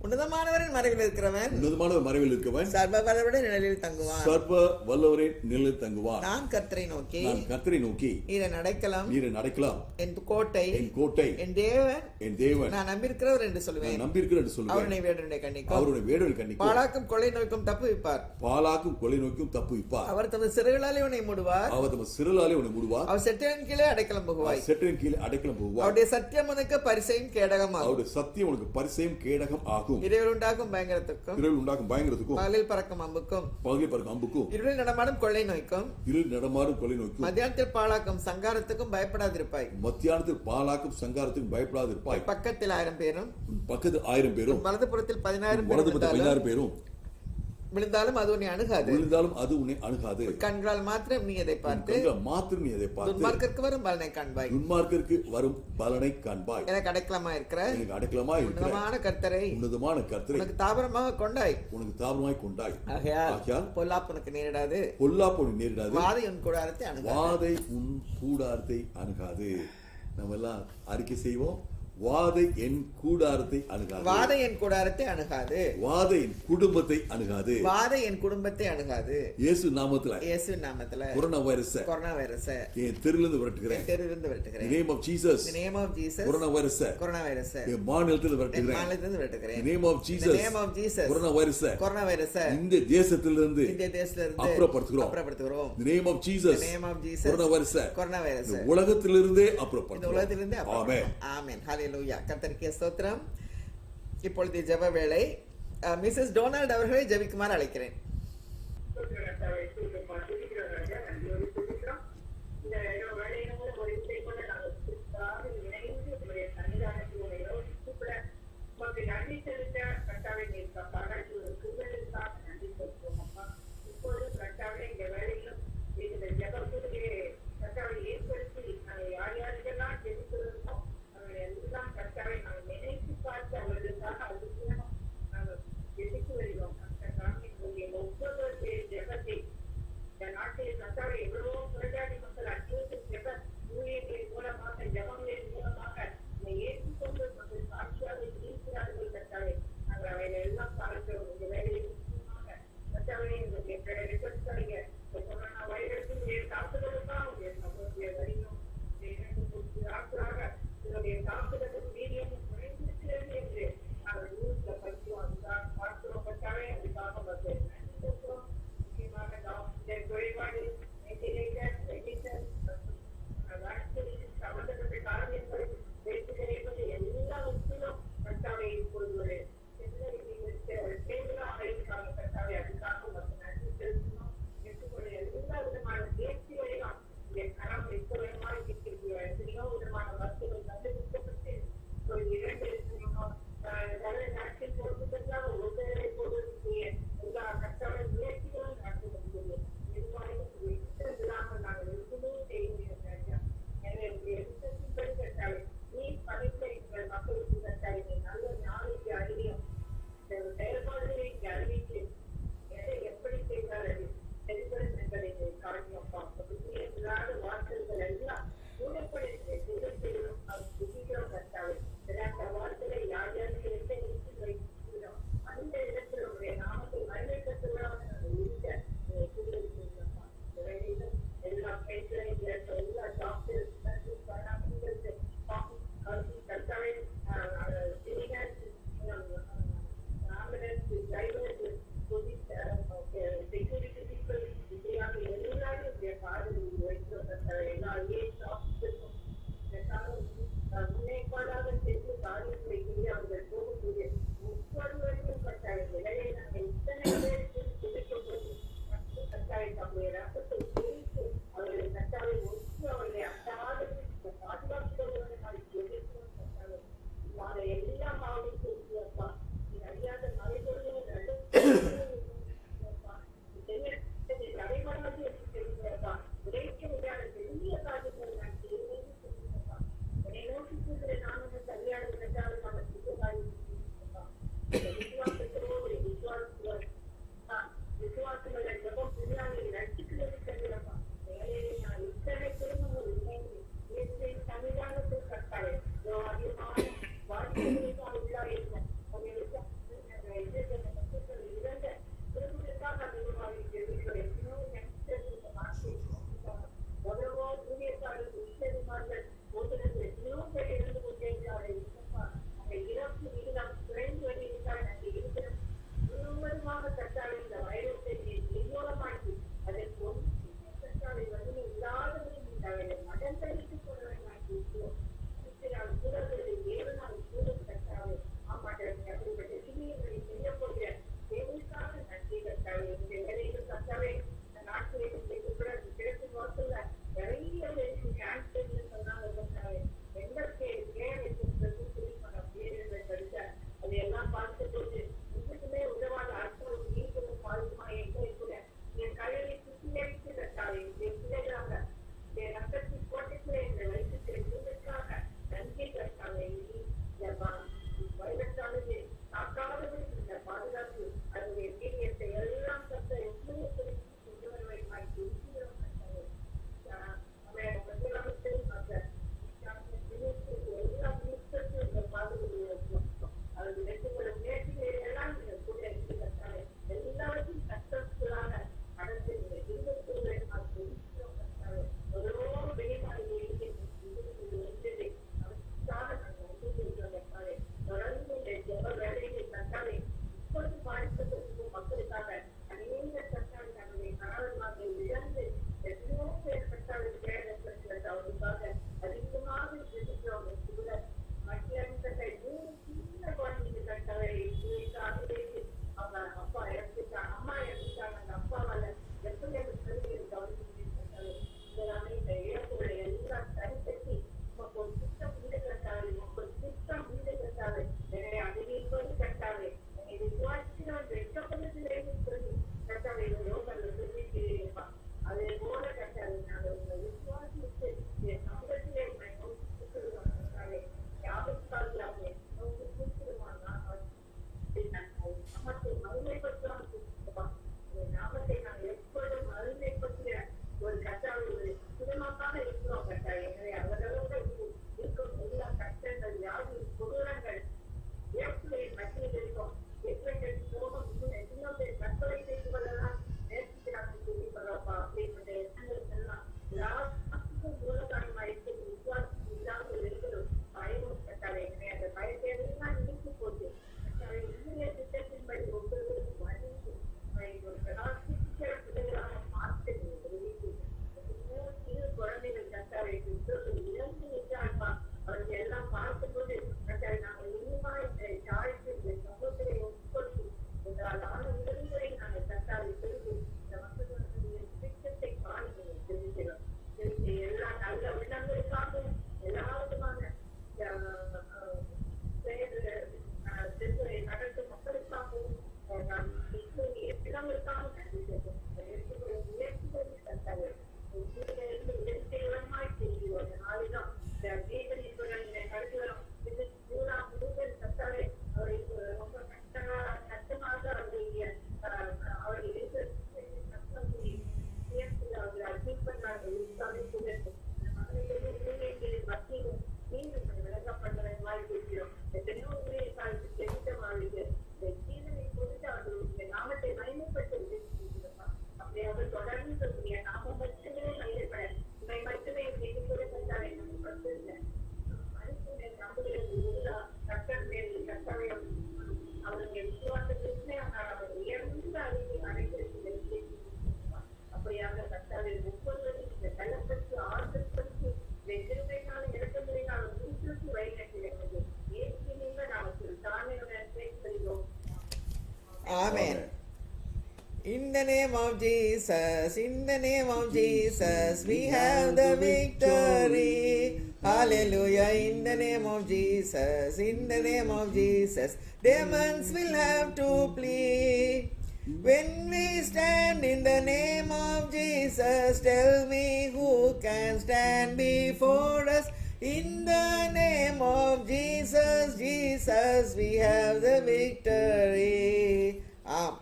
உன்னதமானவரின் மறைவில் இருக்கிறவன், உன்னதமானவர் மறைவில் இருக்கிறவன் சர்வ வல்லவருடைய நிழலில் தங்குவான். சர்வ வல்லவரின் நிழலில் தங்குவான். நான் கர்த்தரை நோக்கி, நான் கர்த்தரை நோக்கி, நீரை நடக்கலாம், நீரை நடக்கலாம், என் கோட்டை, என் கோட்டை, என் தேவன், என் தேவன், நான் நம்பியிருக்கிறவர் என்று சொல்லுவேன். நம்பியிருக்கிறேன் என்று சொல்லுவேன். அவருடைய வேடனுடைய கண்ணிக்கும், அவருடைய வேடனுடைய கண்ணிக்கும், பாழாக்கும் கொள்ளை நோய்க்கும் தப்புவிப்பார். பாலாக்கும் கொலை நோய்க்கும் தப்புவிப்பார். அவர் தமது சிறுகளாலே உன்னை மூடுவார். அவர் தமது சிறுலாலே உன்னை மூடுவார். அவர் செட்டின் கீழே அடைக்கலம் புகுவாய். செட்டின் கீழே அடைக்கலம் புகுவார். அவருடைய சத்தியம் உனக்கு பரிசையும் கேடகமாகும். அவருடைய சத்தியம் உனக்கு பரிசையும் கேடகம் ஆகும். இரவில் உண்டாகும் பயங்கரத்துக்கும், இரவில் உண்டாகும் பயங்கரத்துக்கும், பகலில் பறக்கும் அம்புக்கும், பகலில் பறக்கும் அம்புக்கும், இருளில் நடமாடும் கொள்ளை நோய்க்கும், இருள் நடமாடும் கொலை நோய்க்கும், மத்தியானத்தில் பாழாக்கும் சங்காரத்துக்கும் பயப்படாதிருப்பாய். மத்தியானத்தில் பாலாக்கும் சங்காரத்துக்கும் பயப்படாதிருப்பாய். பக்கத்தில் 1000 பேரும், பக்கத்தில் 1000 பேரும், வலதுபுறத்தில் 16 16 பேரும் விழுந்தாலும் அது உன்னை அணுகாது. விழுந்தாலும் அது உன்னை அணுகாது. கண்களால் மாத்திரம் நீ அதை பார்த்து, மாத்திரம் நீ அதை பார்த்து, துன்மார்க்கருக்கு வரும் பலனை காண்பாய். துன்மார்க்கருக்கு வரும் பலனை காண்பாய். எனக்கு அடைக்கலமா இருக்கிற, எனக்கு அடைக்கலமா இருக்கிற உன்னதமான கர்த்தரை, உன்னதமான கர்த்தரை உனக்கு தாபரமாக கொண்டாய், உனக்கு தாபரமாய் கொண்டாய். ஆகையால் பொல்லாப்பு உனக்கு நேரிடாது, பொல்லாப்பு உனக்கு நேரிடாது, வாதை உன் கூடாரத்தை அணுகாது. வாதை உன் கூடாரத்தை அணுகாது. நம்ம எல்லாம் அறிக்கை செய்வோம். வாதை என் கூடாரத்தை அணுகாது. வாதை என் கூடாரத்தை அணுகாது. வாதை என் குடும்பத்தை அணுகாது. வாதை என் குடும்பத்தை அணுகாது. இயேசு நாமத்துல, இயேசு நாமத்துல கொரோனா வைரஸ் என் தெருவிலிருந்து விரட்டுகிறேன். தெருவிலிருந்து விரட்டுகிறேன். Name of Jesus, name of Jesus. Corona virus என் மாநிலத்தில் விரட்டுகிறேன். மாநிலத்திலிருந்து விரட்டுகிறேன். Name of Jesus, name of Jesus. Corona virus இந்த தேசத்திலிருந்து அப்புறப்படுத்துகிறோம். அப்புறப்படுத்துகிறோம். Name of Jesus, name of Jesus. Corona virus உலகத்திலிருந்தே அப்புறப்படுத்துகிறோம். உலகத்திலிருந்தே ஆமென், ஆமென், ஹல்லேலூயா. கர்த்தருக்கே ஸ்தோத்திரம். இப்பொழுது ஜெப வேளை. மிஸ்ஸஸ் டொனால்ட் அவர்களை ஜெபிக்குமாறு அழைக்கிறேன். வாலிபெருமார்கள் போகிறது எத்தனையோ பேர் இருந்து கொண்டிருக்கிறார்கள். அந்த இறப்பு விகிதம் குறைந்து வருகிறார்கள். அந்த இருக்கிற முழுவதுமாக கட்டாளி இந்த வைரத்தை நிர்மூலமாக்கி அதற்கு ஒன்றுமே கட்டாளி வலிமை இல்லாதவரை உண்டாக மடன் தரித்து கொண்டவர்களாக்கி இருக்கிறோம். கூடவர்களை ஏவனால் கூட கட்டாளி ஆமாட்டவர்கள் அப்படிப்பட்ட சிறியவர்களை செய்ய போகிற தேவைக்காக நன்றி கட்டாளி. இந்த வேலையில் கட்டாளி இந்த நாட்களில் கூட கிழக்கு நோக்கல நிறைய கேன்சர் சொன்னாங்க கட்டாளி. எங்களுக்கு தேவை படித்த அதையெல்லாம் பார்த்த போது உங்களுக்குமே உதவாத அர்த்தம் நீங்களும் பாதுமா எங்கே கூட என் கையை சுத்திகரித்து கட்டாளி. என் பிள்ளைகளாக என் ரத்தத்தின் கோட்டைக்குள்ளே இந்த வயசுக்காக நன்றி கட்டாளி. வைரத்தானது தாக்காதது இந்த பாதுகாப்பு அதனுடைய வீரியத்தை எல்லாம் கட்ட எவ்வளவு கொண்டு வருவாய் இருக்கிறோம் கட்டாளி. எல்லாம் இந்த பாதுகாப்பு அது வெற்றிகளும் நேர்த்திகளெல்லாம் கூட இருந்து கட்டாளி. எல்லாவற்றையும் கஷ்டங்களாக நடந்து இருபத்தி கட்டாளி. ஒரு வெளிநாடு இருந்தது அதற்காக நாங்கள் வந்து கட்டாளி. தொடர்ந்து இந்த ஜெப வேலையை கட்டாளி இப்போது பாதிக்கப்பட்டிருக்கும் மக்களுக்காக அநேக கட்டாளி தன்னுடைய கணவன்மார்கள் இழந்து எத்தனையோ பேர் கட்டாளி வேலைப்பட்ட அவருக்காக அதிகமாக இருக்கிறோம் கூட மத்திய சின்ன குழந்தைங்க கட்டாளி அவங்க அப்பா இறந்துட்டாங்க அம்மா இறந்துட்டாங்க. அந்த அப்பாவால எப்படி அந்த கல்வியை கவனிச்சு இதனால இந்த இழப்புகளை எல்லாம் சரி கட்டி நமக்கு ஒரு திட்டம் வீடு கட்டாளி. நமக்கு ஒரு திட்டம் வீடு கட்டாளி. எனவே அதிகம் கட்டாளி இது விசுவாசிக்கிறோம் வெட்டப்பட்டதிலே சொல்லி கட்டாளி யோகங்கள் சொல்லியிருப்பான். அதே போல கட்டாளி நாங்கள் உங்களை விசுவாசித்து சமூகத்திலே கட்டாளி யாருக்காக நாமத்தை மறுமைப்படுத்தலாம். நாமத்தை நாங்கள் எப்பொழுதும் மறுமைப்படுத்துகிற ஒரு கட்டாளி ஒரு சுதமாக்காக இருக்கிறோம் கட்டாளி. எனவே அவர்களோடு இருக்கும் எல்லா கஷ்டங்கள் யாரும் கொடூரங்கள் இறப்புகளின் மத்தியில் இருக்கும் எத்தனைகள் சோகம் இன்னும் எத்தனையோ பேர் தற்கொலை செய்து கொள்ளலாம் நேர்த்திக்கிறாங்க சொல்லி சொல்றப்பா அப்படிப்பட்ட எண்ணங்கள் எல்லாம் எல்லாத்துக்கும் மூலகாரணமாக இருக்கிறது. விசுவாசம் இல்லாமல் இருக்கிறோம் பயமும் கட்டாளி. எனவே அந்த பயத்தேவையெல்லாம் இணைத்து போட்டு கட்டாளி இந்திய திட்டத்தின்படி ஒவ்வொருவருக்கும் வழிந்து ஒரு பிரகாசிக்கிற பிள்ளைகளாக மாற்ற சிறு குழந்தைகள் கட்டாளி இழந்து நிற்கிறாப்பா. அவர்கள் எல்லாம் பார்க்கும்போது கட்டாளி நாங்கள் இனிமாய் தாழ்த்து சமூகத்தை உட்கொண்டு உங்களாலான உதவிகளை நாங்கள் கட்டாளி செய்து இந்த மக்களுடைய திட்டத்தை காண தெரிஞ்சிடும். எல்லா நல்ல உள்ளங்களுக்காகவும் எல்லா விதமான நடத்தும் மக்களுக்காகவும் இடங்களுக்காக நன்றி செய்வோம். முயற்சிகளை கட்டாளி உயர்த்தியமாய் தெரிகிறோம். நாளிலும் கருத்துவரும் முதல் கட்டாளி அவருக்கு ரொம்ப கஷ்டமாக அவருடைய அவர்கள் அவர்கள் அட்மிட் பண்ணார்கள் மத்தியிலும் மீண்டும் விளங்கப்படுவதை மாதிரி பேசுகிறோம். எத்தனையோ உரிய காலத்து தெரிந்த வாழ்க்கை இந்த ஜீவனை கொடுத்து அவர்களுடைய நாமத்தை மயமைப்பட்டு அப்படி அவர் தொடர்ந்து நாம மட்டுமே மயில்பட இவை மட்டுமே கூட கட்டாளை நம்ம பட்டிருந்த மனுஷனை நம்புகிறது உள்ளா கட்டர் மேல் கட்டாயம் அவருடைய விசுவாசத்திற்குமே ஆனால் அவர் உயர்ந்த அறிவை அனைத்திற்கு அப்படியாக கட்டாளை ஒவ்வொருவரும் இந்த கள்ளப்பட்டு ஆறுதற்பட்டு வெற்றிமையினால இறக்கங்களினால் வீட்டிற்கு வழிநடத்திருக்கிறது. ஏற்கனவே நமக்கு தானே பேசுகிறோம். Amen. In the name of Jesus, in the name of Jesus, we have the victory. Hallelujah. In the name of Jesus, in the name of Jesus, demons will have to flee. When we stand in the name of Jesus, tell me who can stand before us. In the name of Jesus, Jesus, we have the victory. ஆம்,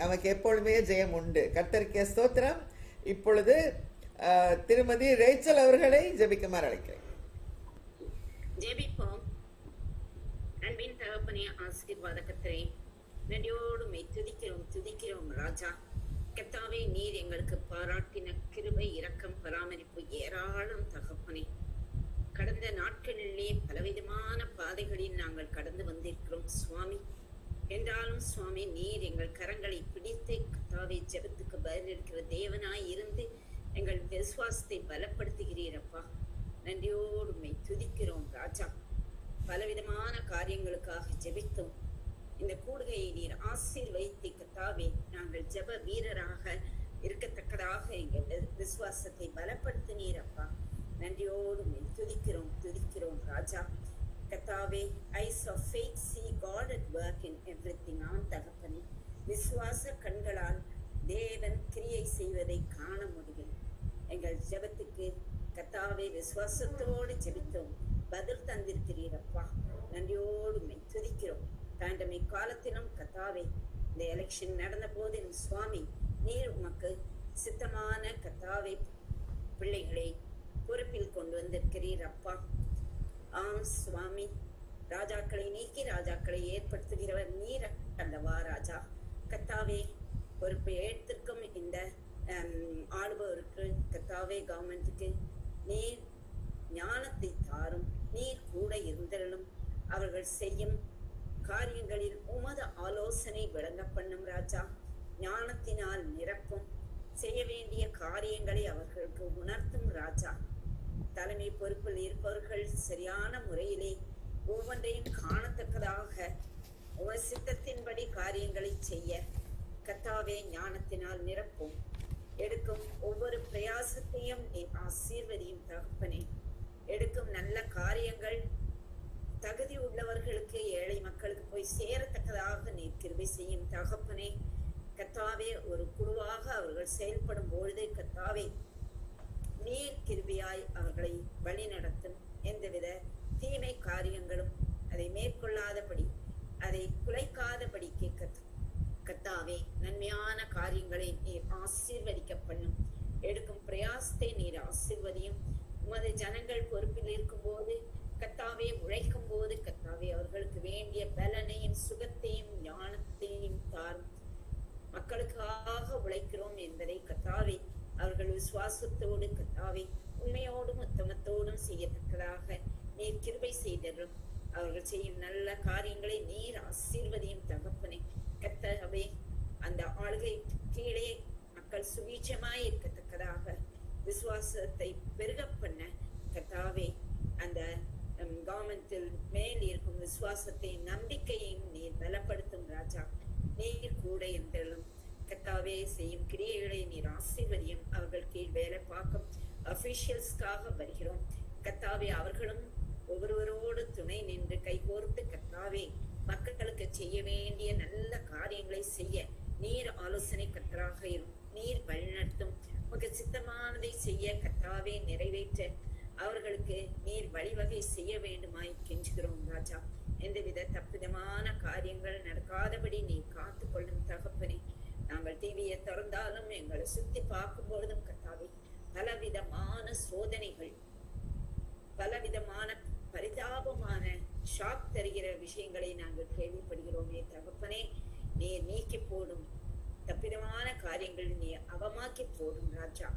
நமக்கு எப்பொழுதுமே ஜெயம் உண்டு. கர்த்தருக்கு ஸ்தோத்திரம். இப்பொழுது திருமதி Rachel அவர்களை ஜெபிக்குமாறு அழைக்கிறேன். ஜெபிப்போம். அன்பின் தகப்பனே, ஆசீர்வாத கர்த்தரே, நன்றியோடு துதிக்கிறோம் ராஜா. கர்த்தாவே, நீர் எங்களுக்கு பாராட்டின கிருபை, இரக்கம், பராமரிப்பு ஏராளம் தகப்பனே. கடந்த நாட்களிலே பலவிதமான பாதைகளில் நாங்கள் கடந்து வந்திருக்கிறோம் சுவாமி. என்றாலும் சுவாமி, நீர் எங்கள் கரங்களை பிடித்து கர்த்தாவே ஜெபத்துக்கு பதிலளிக்கிற தேவனாய் இருந்து எங்கள் விசுவாசத்தை பலப்படுத்துகிறீரப்பா. நன்றியோடு உம்மை துதிக்கிறோம் ராஜா. பலவிதமான காரியங்களுக்காக ஜெபித்தோம். இந்த கூடுகையை நீர் ஆசீர்வதித்து கர்த்தாவே, நாங்கள் ஜெப வீரராக இருக்கத்தக்கதாக எங்கள் விசுவாசத்தை பலப்படுத்தினீரப்பா. நன்றியோடு உம்மை துதிக்கிறோம் ராஜா. கர்த்தாவே, eyes of faith see God at work in everything. ஆம் தகப்பனே, விசுவாச கண்களால் தேவன் கிரியை செய்வதை காண முடியும். எங்கள் ஜெபத்துக்கு கர்த்தாவே விசுவாசத்தோடு ஜெபித்தோம், பதில் தந்திருக்கிறீரப்பா. நன்றியோடு உம்மை துதிக்கிறோம். பேண்டமிக் காலத்திலும் கர்த்தாவே, இந்த எலெக்ஷன் நடந்த போதிலும் சுவாமி, நீர் உமக்கு சித்தமான கர்த்தாவே பிள்ளைகளை பொறுப்பில் கொண்டு வந்திருக்கிறீர் அப்பா. ஆம் சுவாமி, ராஜாக்களை நீக்கி ராஜாக்களை ஏற்படுத்துகிறவர் நீர் அல்லவா ராஜா. கர்த்தாவே, பொறுப்பை ஏற்றிருக்கும் இந்த ஆளுபவருக்கு கர்த்தாவே, கவர்மெண்ட்டுக்கு நீர் ஞானத்தை தாரும், நீர் கூட இருந்தலும் அவர்கள் செய்யும் காரியங்களில் உமது ஆலோசனை விளங்க பண்ணும் ராஜா. ஞானத்தினால் நிரப்பும், செய்ய வேண்டிய காரியங்களை அவர்களுக்கு உணர்த்தும் ராஜா. தலைமை பொறுப்பில் இருப்பவர்கள் சரியான முறையிலே ஒவ்வொன்றையும் காணத்தக்கதாக உமது சித்தத்தின்படி காரியங்களை செய்ய கர்த்தாவே ஞானத்தினால் நிரப்பும். எடுக்கும் ஒவ்வொரு பிரயாசத்தையும் நீ ஆசீர்வதியும் தகப்பனே. எடுக்கும் நல்ல காரியங்கள் தகுதி உள்ளவர்களுக்கு, ஏழை மக்களுக்கு போய் சேரத்தக்கதாக நீ கிருபை செய்யும் தகப்பனே. கர்த்தாவே, ஒரு குழுவாக அவர்கள் செயல்படும் பொழுது கர்த்தாவே, நீர் கிருபையாய் அவர்களை வழி நடத்தும். எந்தவித தீமை காரியங்களும் அதை மேற்கொள்ளாதபடி, அதை குலைக்காதபடிக்கு கர்த்தாவே, நன்மையான காரியங்களை நீர் ஆசீர்வதிக்க பண்ணும். எடுக்கும் பிரயாசத்தை நீர் ஆசீர்வதியும். உமது ஜனங்கள் பொறுப்பில் இருக்கும் போது கர்த்தாவே, உழைக்கும் போது கர்த்தாவே, அவர்களுக்கு வேண்டிய பலனையும் சுகத்தையும் ஞானத்தையும் தாரும். மக்களுக்காக உழைக்கிறோம் என்பதை கர்த்தாவே அவர்கள் விசுவாசத்தோடு கர்த்தாவே உண்மையோடும் உத்தமத்தோடும் செய்யத்தக்கதாக நீர் கிருபை செய்தரும். அவர்கள் செய்யும் நல்ல காரியங்களை நீர் ஆசீர்வதியும் தகப்பனே. கர்த்தாவே, அந்த ஆளுகை கீழே மக்கள் சுவீட்சமாய் இருக்கத்தக்கதாக விசுவாசத்தை பெருக பண்ண கர்த்தாவே, அந்த கவர்மெண்டில் மேல் இருக்கும் விசுவாசத்தை நம்பிக்கையையும் நீர் பலப்படுத்தும் ராஜா. நீர் கூட என்றாலும் கர்த்தாவே, செய்யும் கிரியைகளை நீர் ஆசீர்வதியும். அவர்கள் கீழ் வேலை பார்க்கும் அபிஷியல்ஸ்க்காக வருகிறோம் கர்த்தாவே. அவர்களும் ஒவ்வொருவரோடு துணை நின்று கைகோர்த்து கர்த்தாவே, மக்களுக்கு செய்ய வேண்டிய நல்ல காரியங்களை செய்ய நீர் ஆலோசனை கர்த்தராக இருக்கும். நீர் வழிநடத்தும். உமக்கு சித்தமானதை செய்ய கர்த்தாவே, நிறைவேற்ற அவர்களுக்கு நீர் வழிவகை செய்ய வேண்டுமாய் கெஞ்சுகிறோம் ராஜா. எந்தவித தப்பிதமான காரியங்கள் நடக்காதபடி நீர் காத்து கொள்ளும் தகப்பனே. நாங்கள் டிவியை திறந்தாலும் எங்களை சுத்தி பார்க்கும் பொழுதும் கர்த்தாவே, பலவிதமான சோதனைகள், பலவிதமான பரிதாபமான ஷாக் தருகிற விஷயங்களை நாங்கள் கேள்விப்படுகிறோமே தகப்பனே. நீர் நீக்கி போடும் தப்பிதமான காரியங்கள் நீர் அவமாக்கி போடும் ராஜா.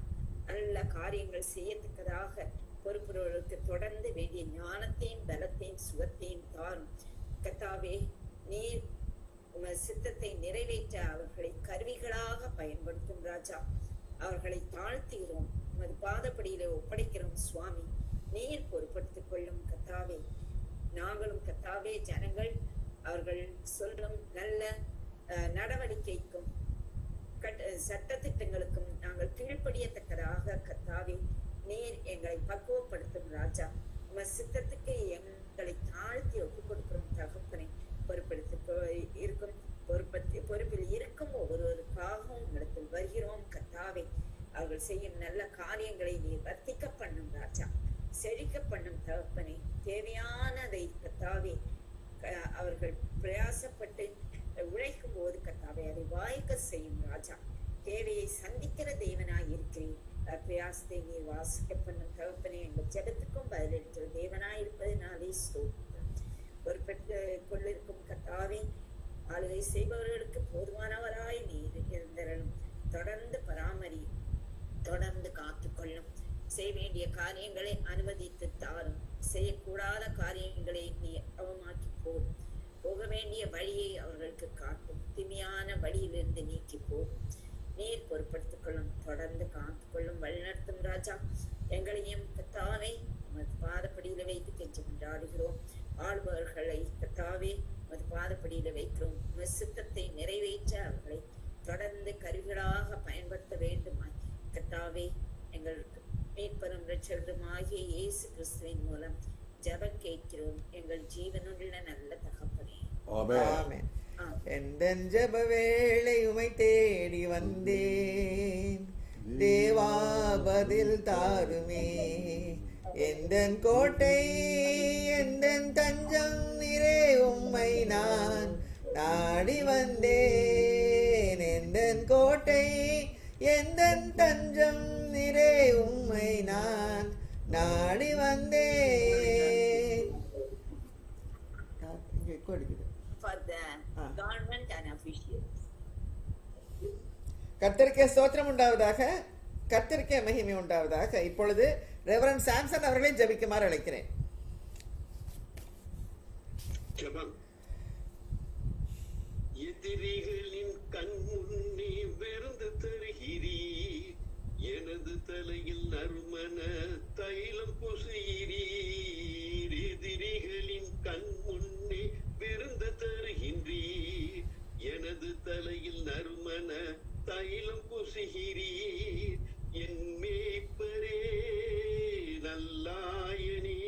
நல்ல காரியங்கள் செய்யத்தக்கதாக பொறுப்புகளுக்கு தொடர்ந்து வேண்டிய ஞானத்தையும் பலத்தையும் சுகத்தையும் தாரும் கர்த்தாவே. நீர் உமது சித்தத்தை நிறைவேற்ற அவர்களை கருவிகளாக பயன்படுத்தும் ராஜா. அவர்களை தாழ்த்துகிறோம், உமது பாதப்படியில ஒப்படைக்கிறோம் சுவாமி. நீர் பொறுப்படுத்திக் கொள்ளும் கர்த்தாவே. நாங்களும் கர்த்தாவே, ஜனங்கள் அவர்கள் சொல்லும் நல்ல நடவடிக்கைக்கும் சட்ட திட்டங்களுக்கும் நாங்கள் கீழ்ப்படியத்தக்கதாக கர்த்தாவே நீர் எங்களை பக்குவப்படுத்தும் ராஜா. உமது சித்தத்துக்கு எங்களை தாழ்த்தி ஒப்புக் கொடுக்கிறோம் தகப்பனை. பொறுப்பில் இருக்கும் ஒவ்வொருவருக்காகவும் உங்களிடத்தில் வருகிறோம் கர்த்தாவே. அவர்கள் செய்யும் நல்ல காரியங்களை நீர் வர்த்திக்க பண்ணும் ராஜா, செழிக்க பண்ணும் தகப்பனை. தேவையானதை கர்த்தாவே அவர்கள் பிரயாசப்பட்டு உழைக்கும் போது கர்த்தாவே அதை வாய்க்க செய்யும் ராஜா. தேவையை சந்திக்கிற தேவனாய் இருக்கிறேன். பிரயாசத்தை நீர் வாசிக்க பண்ணும் தகப்பனே. எங்கள் ஜெபத்துக்கும் பதிலளிக்கிற தேவனாய் இருப்பதனாலே ஸ்தோத்திரம். பொறுப்பெற்று கொண்டிருக்கும் கர்த்தாவே, ஆளுகை செய்பவர்களுக்கு போதுமானவராய் நீர் இருந்தரலும் தொடர்ந்து பராமரியும், தொடர்ந்து காத்துக்கொள்ளும். செய்ய வேண்டிய காரியங்களை அனுமதித்து தாரும். செய்யக்கூடாத காரியங்களை நீ அவமாக்கி போடும். போக வேண்டிய வழியை அவர்களுக்கு காட்டும். தீமையான வழியிலிருந்து நீக்கி போடும். நீர் பொறுப்படுத்திக் கொள்ளும், தொடர்ந்து காத்துக்கொள்ளும், வழிநடத்தும் ராஜா. எங்களையும் கர்த்தாவே உமது பாதப்படியில வைத்து கெஞ்சி கொண்டாடுகிறோம். ஆளுபவர்களை கர்த்தாவே உமது பாதப்படியில வைக்கிறோம். உமது சித்தத்தை நிறைவேற்ற அவர்களை தொடர்ந்து கருவிகளாக பயன்படுத்த வேண்டுமாய் கர்த்தாவே எங்களுக்கு மீட்பரும் இரட்சகருமாகிய இயேசு கிறிஸ்துவின் மூலம் ஜெபம் கேட்கிறோம் எங்கள் ஜீவனுள்ள நல்ல தகப்பனே. ஆமென். எந்தன் ஜெப வேளை உமை தேடி வந்தேன், தேவா பதில் தாருமே. எந்தன் கோட்டை எந்தன் தஞ்சம் நிறை உம்மை நான் நாடி வந்தேன். எந்தன் கோட்டை எந்தன் தஞ்சம் நிறை உம்மை நான் நாடி வந்தேன். For the government and officials. கர்த்தருக்கே ஸ்தோத்திரம் உண்டாவதாக, கர்த்தருக்கே மகிமை உண்டாவதாக. இப்பொழுது ரெவரண்ட் சாம்சன் அவர்களை ஜெபிக்குமாறு அழைக்கிறேன். ஜெபம். எதிரிகளின் கண் முன்னே விருந்து தருகிறீர், எனது தலையில் நறுமண தைலம் பூசுகிறீர். எதிரிகளின் கண் முன்னே விருந்து தருகின்றீர், எனது தலையில் நறுமண தைலம் பூசுகிறீர். என் மேய்ப்பரே நல்லாயனே,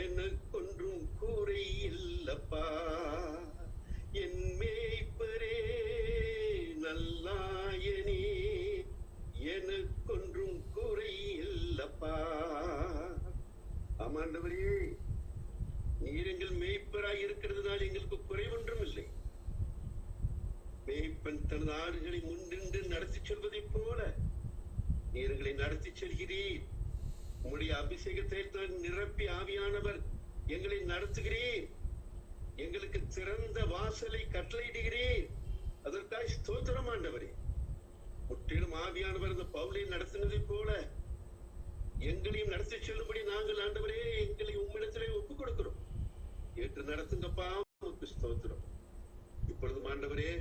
எனக்கொன்றும் கூரை இல்லப்பா. என் மேய்ப்பரே நல்லாயனே, எனக்கொன்றும் குறை இல்லப்பா. ஆமாண்டவரே, நீர் எங்கள் மேய்ப்பராய் இருக்கிறதுனால் எங்களுக்கு குறைவொன்றும் இல்லை. மேய்ப்பன் தனது ஆடுகளை முன்னின்று நடத்தி செல்வதைப் போல நீர் எங்களை நடத்தி செல்கிறீர். உம்முடைய அபிஷேகத்தை நிரப்பி ஆவியானவர் எங்களை நடத்துகிறீர். எங்களுக்கு திறந்த வாசலை கட்டளையிடுகிறீர். அதற்காக ஸ்தோத்திரம் ஆண்டவரே. முற்றிலும் ஆவியானவர் இந்த பவுலை நடத்தினதை போல எங்களையும் நடத்தி செல்லும்படி நாங்கள் ஆண்டவரே எங்களை உம்மிடத்திலே ஒப்புக் கொடுக்கிறோம். ஏற்று நடத்துங்கப்பா, உமக்கு ஸ்தோத்திரம். இப்பொழுது ஆண்டவரே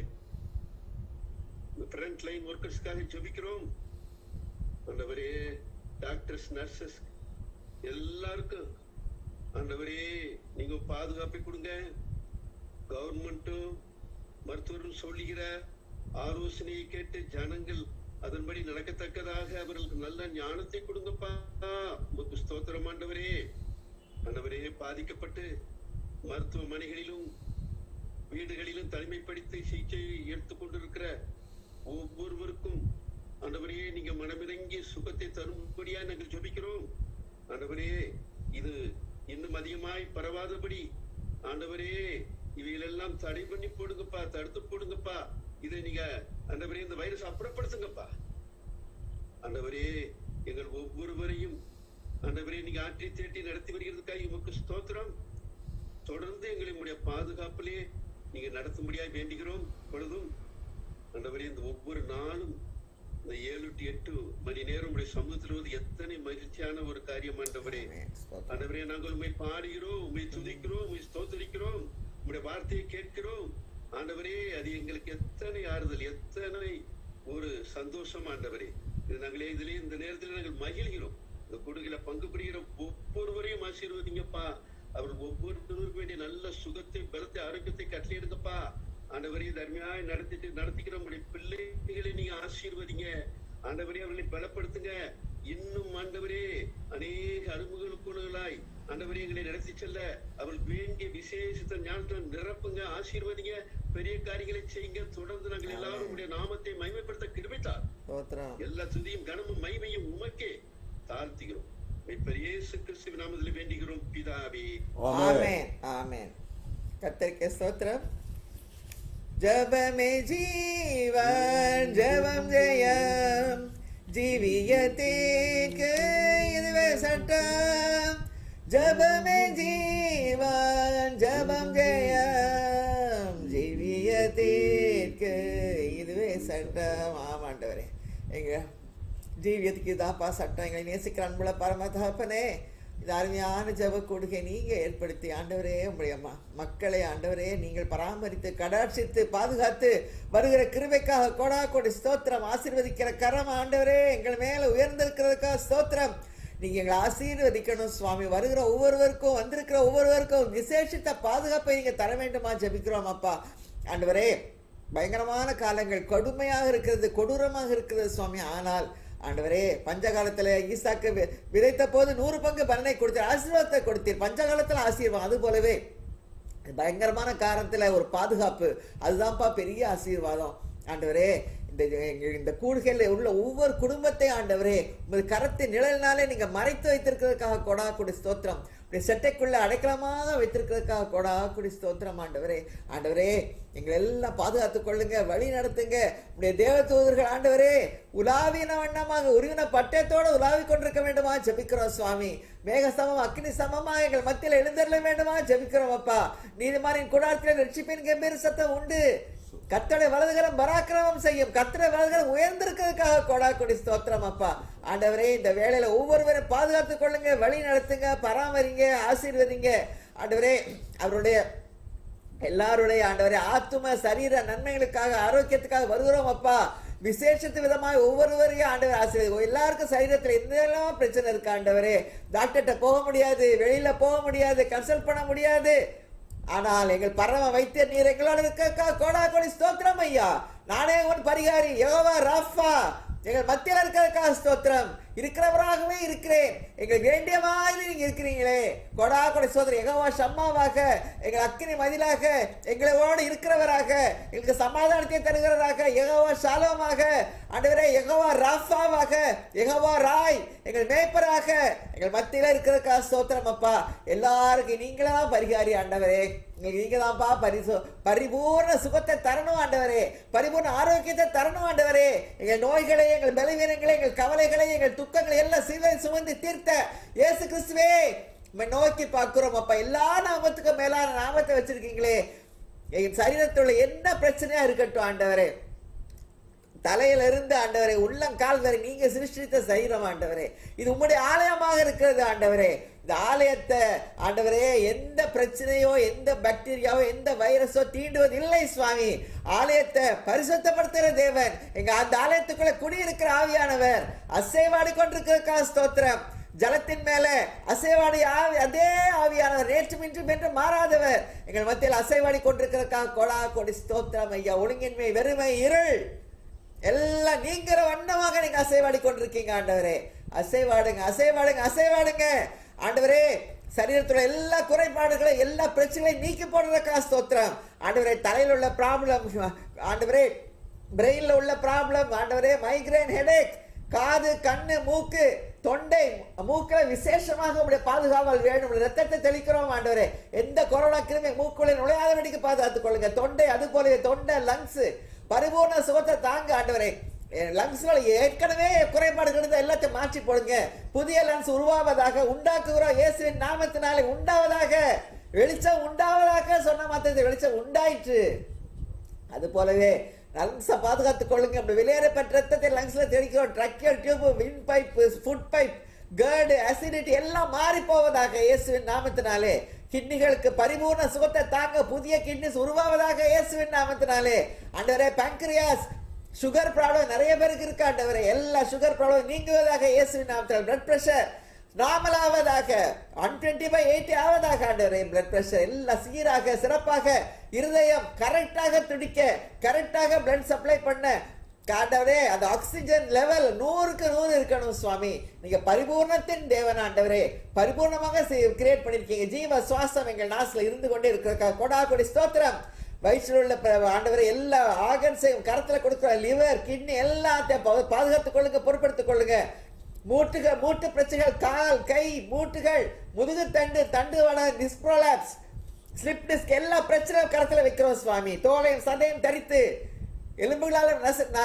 ஃப்ரண்ட் லைன் ஒர்க்கர்ஸ்க்காக ஜெபிக்கிறோம். ஆண்டவரே டாக்டர்ஸ், நர்சஸ் எல்லாருக்கும் ஆண்டவரே நீங்க பாதுகாப்பை கொடுங்க. கவர்மெண்ட்டும் மருத்துவரும் சொல்லுகிற ஆலோசனையை கேட்டு ஜனங்கள் அதன்படி நடக்கத்தக்கதாக அவர்களுக்கு நல்ல ஞானத்தை கொடுங்கப்பா. உமக்கு ஸ்தோத்திரம் ஆண்டவரே. ஆண்டவரே, பாதிக்கப்பட்டு மருத்துவமனைகளிலும் வீடுகளிலும் தனிமைப்படுத்தி சிகிச்சை எடுத்துக்கொண்டிருக்கிற ஒவ்வொருவருக்கும் ஆண்டவரே நீங்க மனமிறங்கிய சுகத்தை தரும்படியா நாங்கள் ஜெபிக்கிறோம். ஆண்டவரே, இது இன்னும் அதிகமாய் பரவாதபடி ஆண்டவரே இவைகளெல்லாம் தடை பண்ணி போடுங்கப்பா, தடுத்து போடுங்கப்பா. இதை நீங்க ஆண்டவரே இந்த வைரஸ் அப்புறப்படுத்துங்கப்பா. ஆண்டவரே, எங்கள் ஒவ்வொருவரையும் ஆண்டவரே நீங்க ஆற்றி தேட்டி நடத்தி வருகிறதுக்காக உமக்கு ஸ்தோத்திரம். தொடர்ந்து எங்களுடைய பாதுகாப்பிலே நீங்க நடத்தும்படியாய் வேண்டுகிறோம். பொழுதும் ஆண்டவரே இந்த ஒவ்வொரு நாளும் இந்த 7 to 8 மணி நேரம் உடைய சமூகத்தில் வருவது எத்தனை மகிழ்ச்சியான ஒரு காரியம் ஆண்டவரே. ஆண்டவரே, நாங்கள் உண்மை பாடுகிறோம், உண்மை துதிக்கிறோம், உண்மை ஸ்தோத்திரிக்கிறோம், உங்களுடைய வார்த்தையை கேட்கிறோம். ஆண்டவரே, அது எங்களுக்கு எத்தனை ஆறுதல், எத்தனை ஒரு சந்தோஷம் ஆண்டவரே. இது நாங்களே இதிலே இந்த நேரத்தில் நாங்கள் மகிழ்கிறோம். இந்த கொடுகையில பங்கு பெறுகிற ஒவ்வொருவரையும் ஆசீர்வதிங்கப்பா. அவர்கள் ஒவ்வொருத்தருக்கும் வேண்டிய நல்ல சுகத்தை, பலத்தை, ஆரோக்கியத்தை கட்டளையிடுங்கப்பா. ஆண்டவரே, தர்மையாய் நடத்திக்கிற உங்களுடைய பிள்ளைகளை நீங்க ஆசீர்வதிங்க. ஆண்டவரே, அவர்களை பலப்படுத்துங்க. இன்னும் ஆண்டவரே அநேக அறிமுகங்களுக்குள்ளாய் ஆண்டவரே எங்களை நடத்தி செல்ல அவர்களுக்கு வேண்டிய விசேஷத்தை ஞானத்தை நிரப்புங்க, ஆசீர்வதிங்க, பெரிய காரியங்களை செய்யுங்க. தொடர்ந்து நாங்கள் எல்லாரும் உங்களுடைய நாமத்தை மகிமைப்படுத்த கிருபைத்தார். எல்லா துதியும் கனமும் மகிமையும் உமக்கே தாழ்த்துகிறோம். இயேசு கிறிஸ்துவின் நாமத்தில் வேண்டுகிறோம் பிதாவே. ஆமென், ஆமென். கர்த்தருக்கு ஸ்தோத்திரம். ஜெபமே ஜீவன், ஜெபம் ஜெயம், ஜீவியத்திற்கு இதுவே சட்டம். ஜெபமே ஜீவன், ஜெபம் ஜெயம், ஜீவியத்திற்கு இதுவே சட்டம். ஆமாம். எங்க ஜீவியத்துக்கு இதாப்பா சட்டம். எங்களை நேசிக்கிற அன்புள்ள பரம தகப்பனே, இது அருமையான ஜெப கொடுக்கை நீங்க ஏற்படுத்தி ஆண்டவரே உங்களுடைய மக்களை ஆண்டவரே நீங்கள் பராமரித்து கடாட்சித்து பாதுகாத்து வருகிற கிருபைக்காக கோடா கோடி ஸ்தோத்திரம். ஆசீர்வதிக்கிற கரம் ஆண்டவரே எங்கள் மேல உயர்ந்திருக்கிறதுக்காக ஸ்தோத்திரம். நீங்க எங்களை ஆசீர்வதிக்கணும் சுவாமி. வருகிற ஒவ்வொருவருக்கும் வந்திருக்கிற ஒவ்வொருவருக்கும் விசேஷித்த பாதுகாப்பை நீங்க தர வேண்டுமா ஜெபிக்கிறோம் அப்பா. ஆண்டவரே, பயங்கரமான காலங்கள், கொடுமையாக இருக்கிறது, கொடூரமாக இருக்கிறது சுவாமி. ஆனால் ஆண்டவரே, பஞ்சகாலத்துல ஈசாக்கு விதைத்த போது 100 பங்கு பலனை கொடுத்தீர், ஆசீர்வாதத்தை கொடுத்தீர். பஞ்சகாலத்துல ஆசீர்வாதம், அது போலவே பயங்கரமான காலத்துல ஒரு பாதுகாப்பு, அதுதான்ப்பா பெரிய ஆசீர்வாதம். ஆண்டவரே, இந்த கூடுகையில் உள்ள ஒவ்வொரு குடும்பத்தை ஆண்டவரே உங்கள் கரத்தின் நிழலினாலே நீங்க மறைத்து வைத்திருக்கிறதுக்காக கொடா கொடி ஸ்தோத்திரம். செட்டைக்குள்ள அடைக்கலமாக வைத்திருக்கிறதுக்காக கொடா கொடி ஸ்தோத்திரம். ஆண்டவரே, ஆண்டவரே எங்களை எல்லாம் பாதுகாத்துக் கொள்ளுங்க, வழி நடத்துங்க. உடைய தேவ தூதர்கள் ஆண்டவரே உலாவின வண்ணமாக உருவின பட்டயத்தோடு உலாவி கொண்டிருக்க வேண்டுமா ஜெபிக்கிறோம் சுவாமி. மேக சமம் அக்னி சமமாக எங்கள் மத்தியில் எழுந்தருள வேண்டுமா ஜெபிக்கிறோம் அப்பா. நீதிமானின் கூடாரத்தில் ரட்சிப்பின் கம்பீர சத்தம் உண்டு. கர்த்தருடைய வலதுகரம் பராக்கிரமம் செய்யும். கர்த்தருடைய வலதுகரம் உயர்ந்திருக்கிறதுக்காக கொடா கொடி ஸ்தோத்திரம் அப்பா. ஆண்டவரே, இந்த வேளையில ஒவ்வொருவரும் பாதுகாத்துக் கொள்ளுங்க, வழி நடத்துங்க, பராமரிங்க, ஆசீர்வதிங்க. ஆண்டவரே, அவருடைய எல்லாருடைய ஆண்டவரே ஆத்தும சரீர நன்மைகளுக்காக ஆரோக்கியத்துக்காக வருகிறோம் அப்பா. விசேஷத்து விதமாக ஒவ்வொருவரையும் ஆண்டவர் ஆசீர்வதி. எல்லாருக்கும் சரீரத்தில் எந்தெல்லாம் பிரச்சனை இருக்கு ஆண்டவரே. டாக்டர்கிட்ட போக முடியாது, வெளியில போக முடியாது, கன்சல்ட் பண்ண முடியாது. ஆனால் எங்கள் பரம வைத்தியர் நீர் எங்களோட இருக்க கோடா கோடி ஸ்தோத்திரம் ஐயா. நானே உன் பரிகாரி யெகோவா ராஃபா எங்கள் மத்தியில் இருக்கிறதுக்காக ஸ்தோத்திரம். இருக்கிறவராகவே இருக்கிறேன், எங்களுக்கு வேண்டிய மாதிரி நீங்க இருக்கிறீங்களே. கொடா கொடை ஸ்தோத்திரம். யெகோவா ஷம்மாவாக, எங்கள் அக்கினி மதிலாக, எங்களோடு இருக்கிறவராக, எங்களுக்கு சமாதானத்தை தருகிறவராக, யெகோவா ஷாலோமாக, ஆண்டவரே யெகோவா ராஃபாவாக, யெகோவா ராய் எங்கள் மேய்ப்பராக எங்கள் மத்தியில இருக்கிறதுக்காக ஸ்தோத்திரம் அப்பா. எல்லாருக்கும் நீங்களா பரிகாரி ஆண்டவரே. நீங்க தான்ப்பா பரிபூர்ண சுகத்தை தரணும் ஆண்டவரே, பரிபூர்ண ஆரோக்கியத்தை தரணும் ஆண்டவரே. எங்கள் நோய்களை, எங்கள் பலவீனங்களை, எங்கள் கவலைகளை, எங்கள் துக்கங்களை எல்லாம் சிலுவை சுமந்து தீர்த்த இயேசு கிறிஸ்துவே நோக்கி பார்க்கிறோம் அப்பா. எல்லா நாமத்துக்கு மேலான நாமத்தை வச்சிருக்கீங்களே. என் சரீரத்துல என்ன பிரச்சனையா இருக்கட்டும் ஆண்டவரே, தலையில இருந்து ஆண்டவரே உள்ளங்கால் வரை நீங்க சிருஷ்டித்த சரீரம் ஆண்டவரே. இது உம்முடைய ஆலயமாக இருக்கிறது ஆண்டவரே. இந்த ஆலயத்தை ஆண்டவரே எந்த பிரச்சனையோ, எந்த பாக்டீரியாவோ, எந்த வைரஸோ தீண்டுவது இல்லை சுவாமி. ஆலயத்தை பரிசுத்தப்படுத்துகிற தேவன், எங்க அந்த ஆலயத்துக்குள்ள குடியிருக்கிற ஆவியானவர் அசைவாடி கொண்டிருக்கிறதுக்காக ஸ்தோத்திரம். ஜலத்தின் மேல அசைவாடி அதே ஆவியானவர் நேற்றும் இன்றும் என்று மாறாதவர் எங்கள் மத்தியில் அசைவாடி கொண்டிருக்கிறதுக்காக கொடா கொடி ஸ்தோத்திரம் ஐயா. ஒழுங்கின்மை, வெறுமை, இருள் எல்லாம் நீங்கிற வண்ணமாக நீங்க அசைவாடி கொண்டிருக்கீங்க ஆண்டவரே. அசைவாடுங்க, அசைவாடுங்க, அசைவாடுங்க ஆண்டவரே. சரீரத்துல எல்லா குறைபாடுகளை, எல்லா பிரச்சனைகளையும் நீக்கி போடுறதுக்காக ஸ்தோத்திரம் ஆண்டவரே. தலையில் உள்ள ப்ராப்ளம் ஆண்டவரே, பிரெயின்ல உள்ள ப்ராப்ளம் ஆண்டவரே, மைக்ரைன், ஹெடேக், காது, கண்ணு, மூக்கு, தொண்டை, மூக்குல விசேஷமாக உடைய பாதுகாவல் வேணும். ரத்தத்தை தெளிக்கிறோம் ஆண்டவரே. எந்த கொரோனா கிருமி மூக்குள்ள நுழையாதபடிக்கு பாதுகாத்துக் கொள்ளுங்க. தொண்டை, அது போல தொண்டை, லங்ஸ் பரிபூர்ண சுகத்தை தாங்க ஆண்டவரே. லங்ஸ்கள் ஏற்கனவே குறைபாடுகள் இருந்தால் எல்லாத்தையும் மாற்றி போடுங்க. புதிய லங்ஸ் உருவாவதாக, உண்டாக்குகிறோம் இயேசுவின் நாமத்தினாலே. உண்டாவதாக, வெளிச்சம் உண்டாவதாக சொன்ன மாத்திரத்தை வெளிச்சம் உண்டாயிற்று. அது போலவே லங்ஸை பாதுகாத்துக் கொள்ளுங்க. அப்படி வெளியேறப்பட்ட ரத்தத்தை லங்ஸ்ல தெளிக்கிறோம். Tracheal tube, windpipe, food pipe, GERD, acidity எல்லாம் மாறி போவதாக இயேசுவின் நாமத்தினாலே. கிட்னிகளுக்கு பரிபூர்ண சுகத்தை தாங்க, புதிய கிட்னிஸ் உருவாவதாக இயேசுவின் நாமத்தினாலே. ஆண்டவரே, பான்கிரியாஸ், சுகர் ப்ராப்ளம் நிறைய பேருக்கு இருக்கு ஆண்டவரே. எல்லா சுகர் ப்ராப்ளம் நீங்குவதாக இயேசுவின் நாமத்தினாலே. பிளட் பிரஷர் நார்மல் ஆவதாக, 120/80 ஆவதாக ஆண்டவரே. பிளட் பிரஷர் எல்லாம் சீராக, சிறப்பாக, இருதயம் கரெக்டாக துடிக்க, கரெக்டாக பிளட் சப்ளை பண்ண ஆண்டவரே. அந்த ஆக்சிஜன் லெவல் 100க்கு 100 இருக்கணும் சுவாமி. நீங்க பரிபூர்ணத்தின் தேவன் ஆண்டவரே. பரிபூர்ணமாக கிரியேட் பண்ணிருக்கீங்க. ஜீவ சுவாசம் எங்கள் நாசில இருந்து கொண்டே இருக்கிற கொடா கொடி ஸ்தோத்திரம். வயிற்றில் உள்ள ஆண்டவரே எல்லா ஆர்கன்ஸையும் கரத்துல கொடுக்கிற லிவர், கிட்னி எல்லாத்தையும் பாதுகாத்துக் கொள்ளுங்க, பொறுப்படுத்திக் கொள்ளுங்க. மூட்டுகள், மூட்டு பிரச்சனைகள், கால், கை, மூட்டுகள், முதுகு தண்டு, தண்டு வட, டிஸ்ப்ரோலாப்ஸ், ஸ்லிப் டிஸ்க் எல்லா பிரச்சனையும் கரத்துல வைக்கிறோம் சுவாமி. தோலையும் சதையும் தரித்து எலும்புகளால்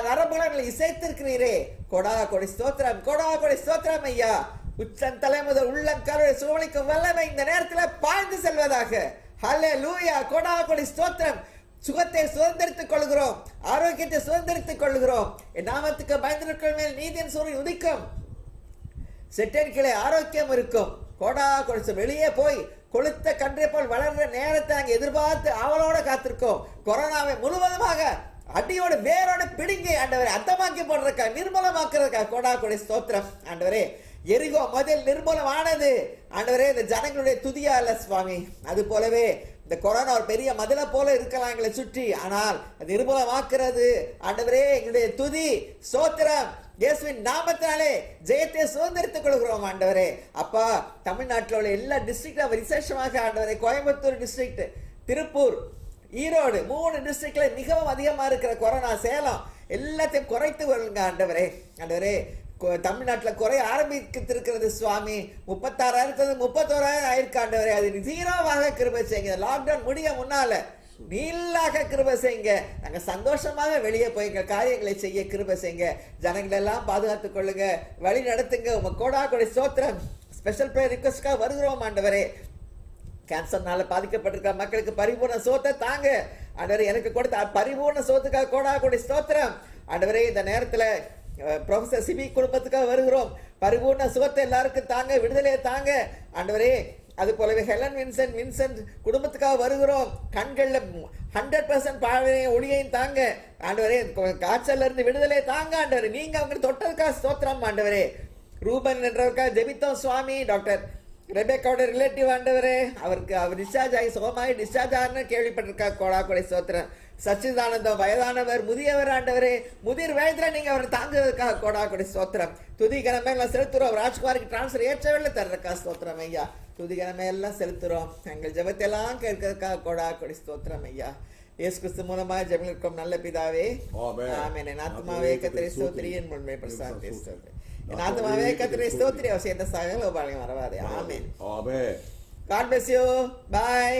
நரம்புகளால் இசைத்திருக்கிறீரே. கொடா கொடி ஸ்தோத்திரம், கொடா கொடி ஸ்தோத்திரம் ஐயா. உச்சம் தலை முதல் உள்ளங்காலுடைய சுவலிக்கும் வல்லமை இந்த நேரத்தில் பாய்ந்து செல்வதாக. ஹல்லேலூயா. கொடா கொடி ஸ்தோத்திரம். சுகத்தை சுதந்திரித்துக் கொள்கிறோம், ஆரோக்கியத்தை சுதந்திரித்துக் கொள்கிறோம். என் நாமத்துக்கு பயந்திருக்கிற மேல் நீதியின் சூரியன் உதிக்கும், செட்டென்கிளை ஆரோக்கியம் இருக்கும். கோடா கொலுசு வெளியே போய் கொளுத்த கன்றை போல் வளர்ற நேரத்தை நாங்கள் எதிர்பார்த்து ஆவலோட காத்திருக்கோம். கொரோனாவை முழுவதுமாக அடியோட வேரோட பிடுங்கி ஆண்டவரே அந்தமாக்கி போடுறக்கா, நிர்மூலமாக்குறதுக்கா கோடா கொடை ஸ்தோத்திரம். ஆண்டவரே எரிகோ முதல் நிர்மூலமானது ஆண்டவரே இந்த ஜனங்களுடைய துதியா இல்ல சுவாமி. அது போலவே இந்த கொரோனா ஒரு பெரிய மதில போல இருக்கலாம் எங்களை சுற்றி, ஆனால் அது நிர்மூலமாக்குறது ஆண்டவரே எங்களுடைய துதி ஸ்தோத்திரம். இயேசுவின் நாமத்தினாலே ஜெயத்தை சுதந்திரித்துக் கொள்கிறோம் ஆண்டவரே. அப்பா தமிழ்நாட்டில் உள்ள எல்லா டிஸ்ட்ரிக்டும் விசேஷமாக ஆண்டவரே கோயம்புத்தூர் டிஸ்ட்ரிக்ட், திருப்பூர், ஈரோடு 3 டிஸ்ட்ரிக்ட்ல மிகவும் அதிகமா இருக்கிற கொரோனா, சேலம் எல்லாத்தையும் குறைத்து கொள்ளுங்க ஆண்டவரே. ஆண்டவரே தமிழ்நாட்டில் குறைய ஆரம்பித்திருக்கிறது சுவாமி. 36,000 31,000 ஆயிருக்கு ஆண்டவரே. அது 0வாக கிருபை செய்யுங்க. லாக்டவுன் முடிய முன்னால நீளாக கிருபை செய்யுங்க. நாங்க சந்தோஷமாக வெளியே போய் எங்க காரியங்களை செய்ய கிருபை செய்யுங்க. ஜனங்களை எல்லாம் பாதுகாத்துக் கொள்ளுங்க, வழி நடத்துங்க. உங்க கோடா கொடை ஸ்தோத்திரம். ஸ்பெஷல் பிரேயர் ரிக்வெஸ்ட்காக வருகிறோம் ஆண்டவரே. கேன்சர்னால பாதிக்கப்பட்டிருக்க மக்களுக்கு பரிபூர்ண சோத்தை தாங்க ஆண்டவரே. எனக்கு கொடுத்த பரிபூர்ண சோத்துக்காக கோடா கொடை ஸ்தோத்திரம் ஆண்டவரே. இந்த நேரத்துல ப்ரொஃபசர் சிபி குடும்பத்துக்காக வருகிறோம். பரிபூர்ண சுகத்தை எல்லாருக்கும் தாங்க, விடுதலையை தாங்க ஆண்டவரே. அது போலவே ஹெலன் வின்சென்ட் குடும்பத்துக்காக வருகிறோம். கண்கள்ல 100% பார்வையை ஒளியையும் தாங்க ஆண்டவரே. காய்ச்சல்ல இருந்து விடுதலை தாங்க ஆண்டவரே. நீங்க அவங்க தொட்டதுக்காக ஸ்தோத்திரம் ஆண்டவரே. ரூபன் என்றவருக்காக ஜெபித்தோம் சுவாமி. டாக்டர் ரெபேக்காவோட ரிலேட்டிவ் ஆண்டவரே, அவருக்கு அவர் டிஸ்சார்ஜ் ஆகி சுகமாகி டிஸ்சார்ஜ் ஆகுன்னு கேள்விப்பட்டிருக்கா கோடா கொடை ஸ்தோத்திரம். சச்சிதானந்தம் வயதானவர், முதியவர் ஆண்டவரே. முதிர் வயதுல நீங்க அவரை தாங்குவதற்காக கோடா கொடை ஸ்தோத்திரம். துதிகரமே எல்லாம் செலுத்துறோம். ராஜ்குமாருக்கு டிரான்ஸ்பர் ஏற்றவில்லை தர்றக்கா ஸ்தோத்திரம் ஐயா. துதிகரமே எல்லாம் செலுத்துறோம். எங்கள் ஜெபத்தை எல்லாம் கேட்கறதுக்காக கோடா கொடை ஸ்தோத்திரம் ஐயா. இயேசு கிறிஸ்து மூலமாக ஜெபம் நல்ல பிதாவே ஆமென். என் ஆத்துமாவே கர்த்தரை ஸ்தோத்திரி, என் முழுமை பிரசாந்தி ஸ்தோத்திரி. என் ஆத்துமாவே கர்த்தரை ஸ்தோத்திரி, அவர் செய்த சகல உபாயங்களும் மறவாதே. ஆமென். God bless you. Bye.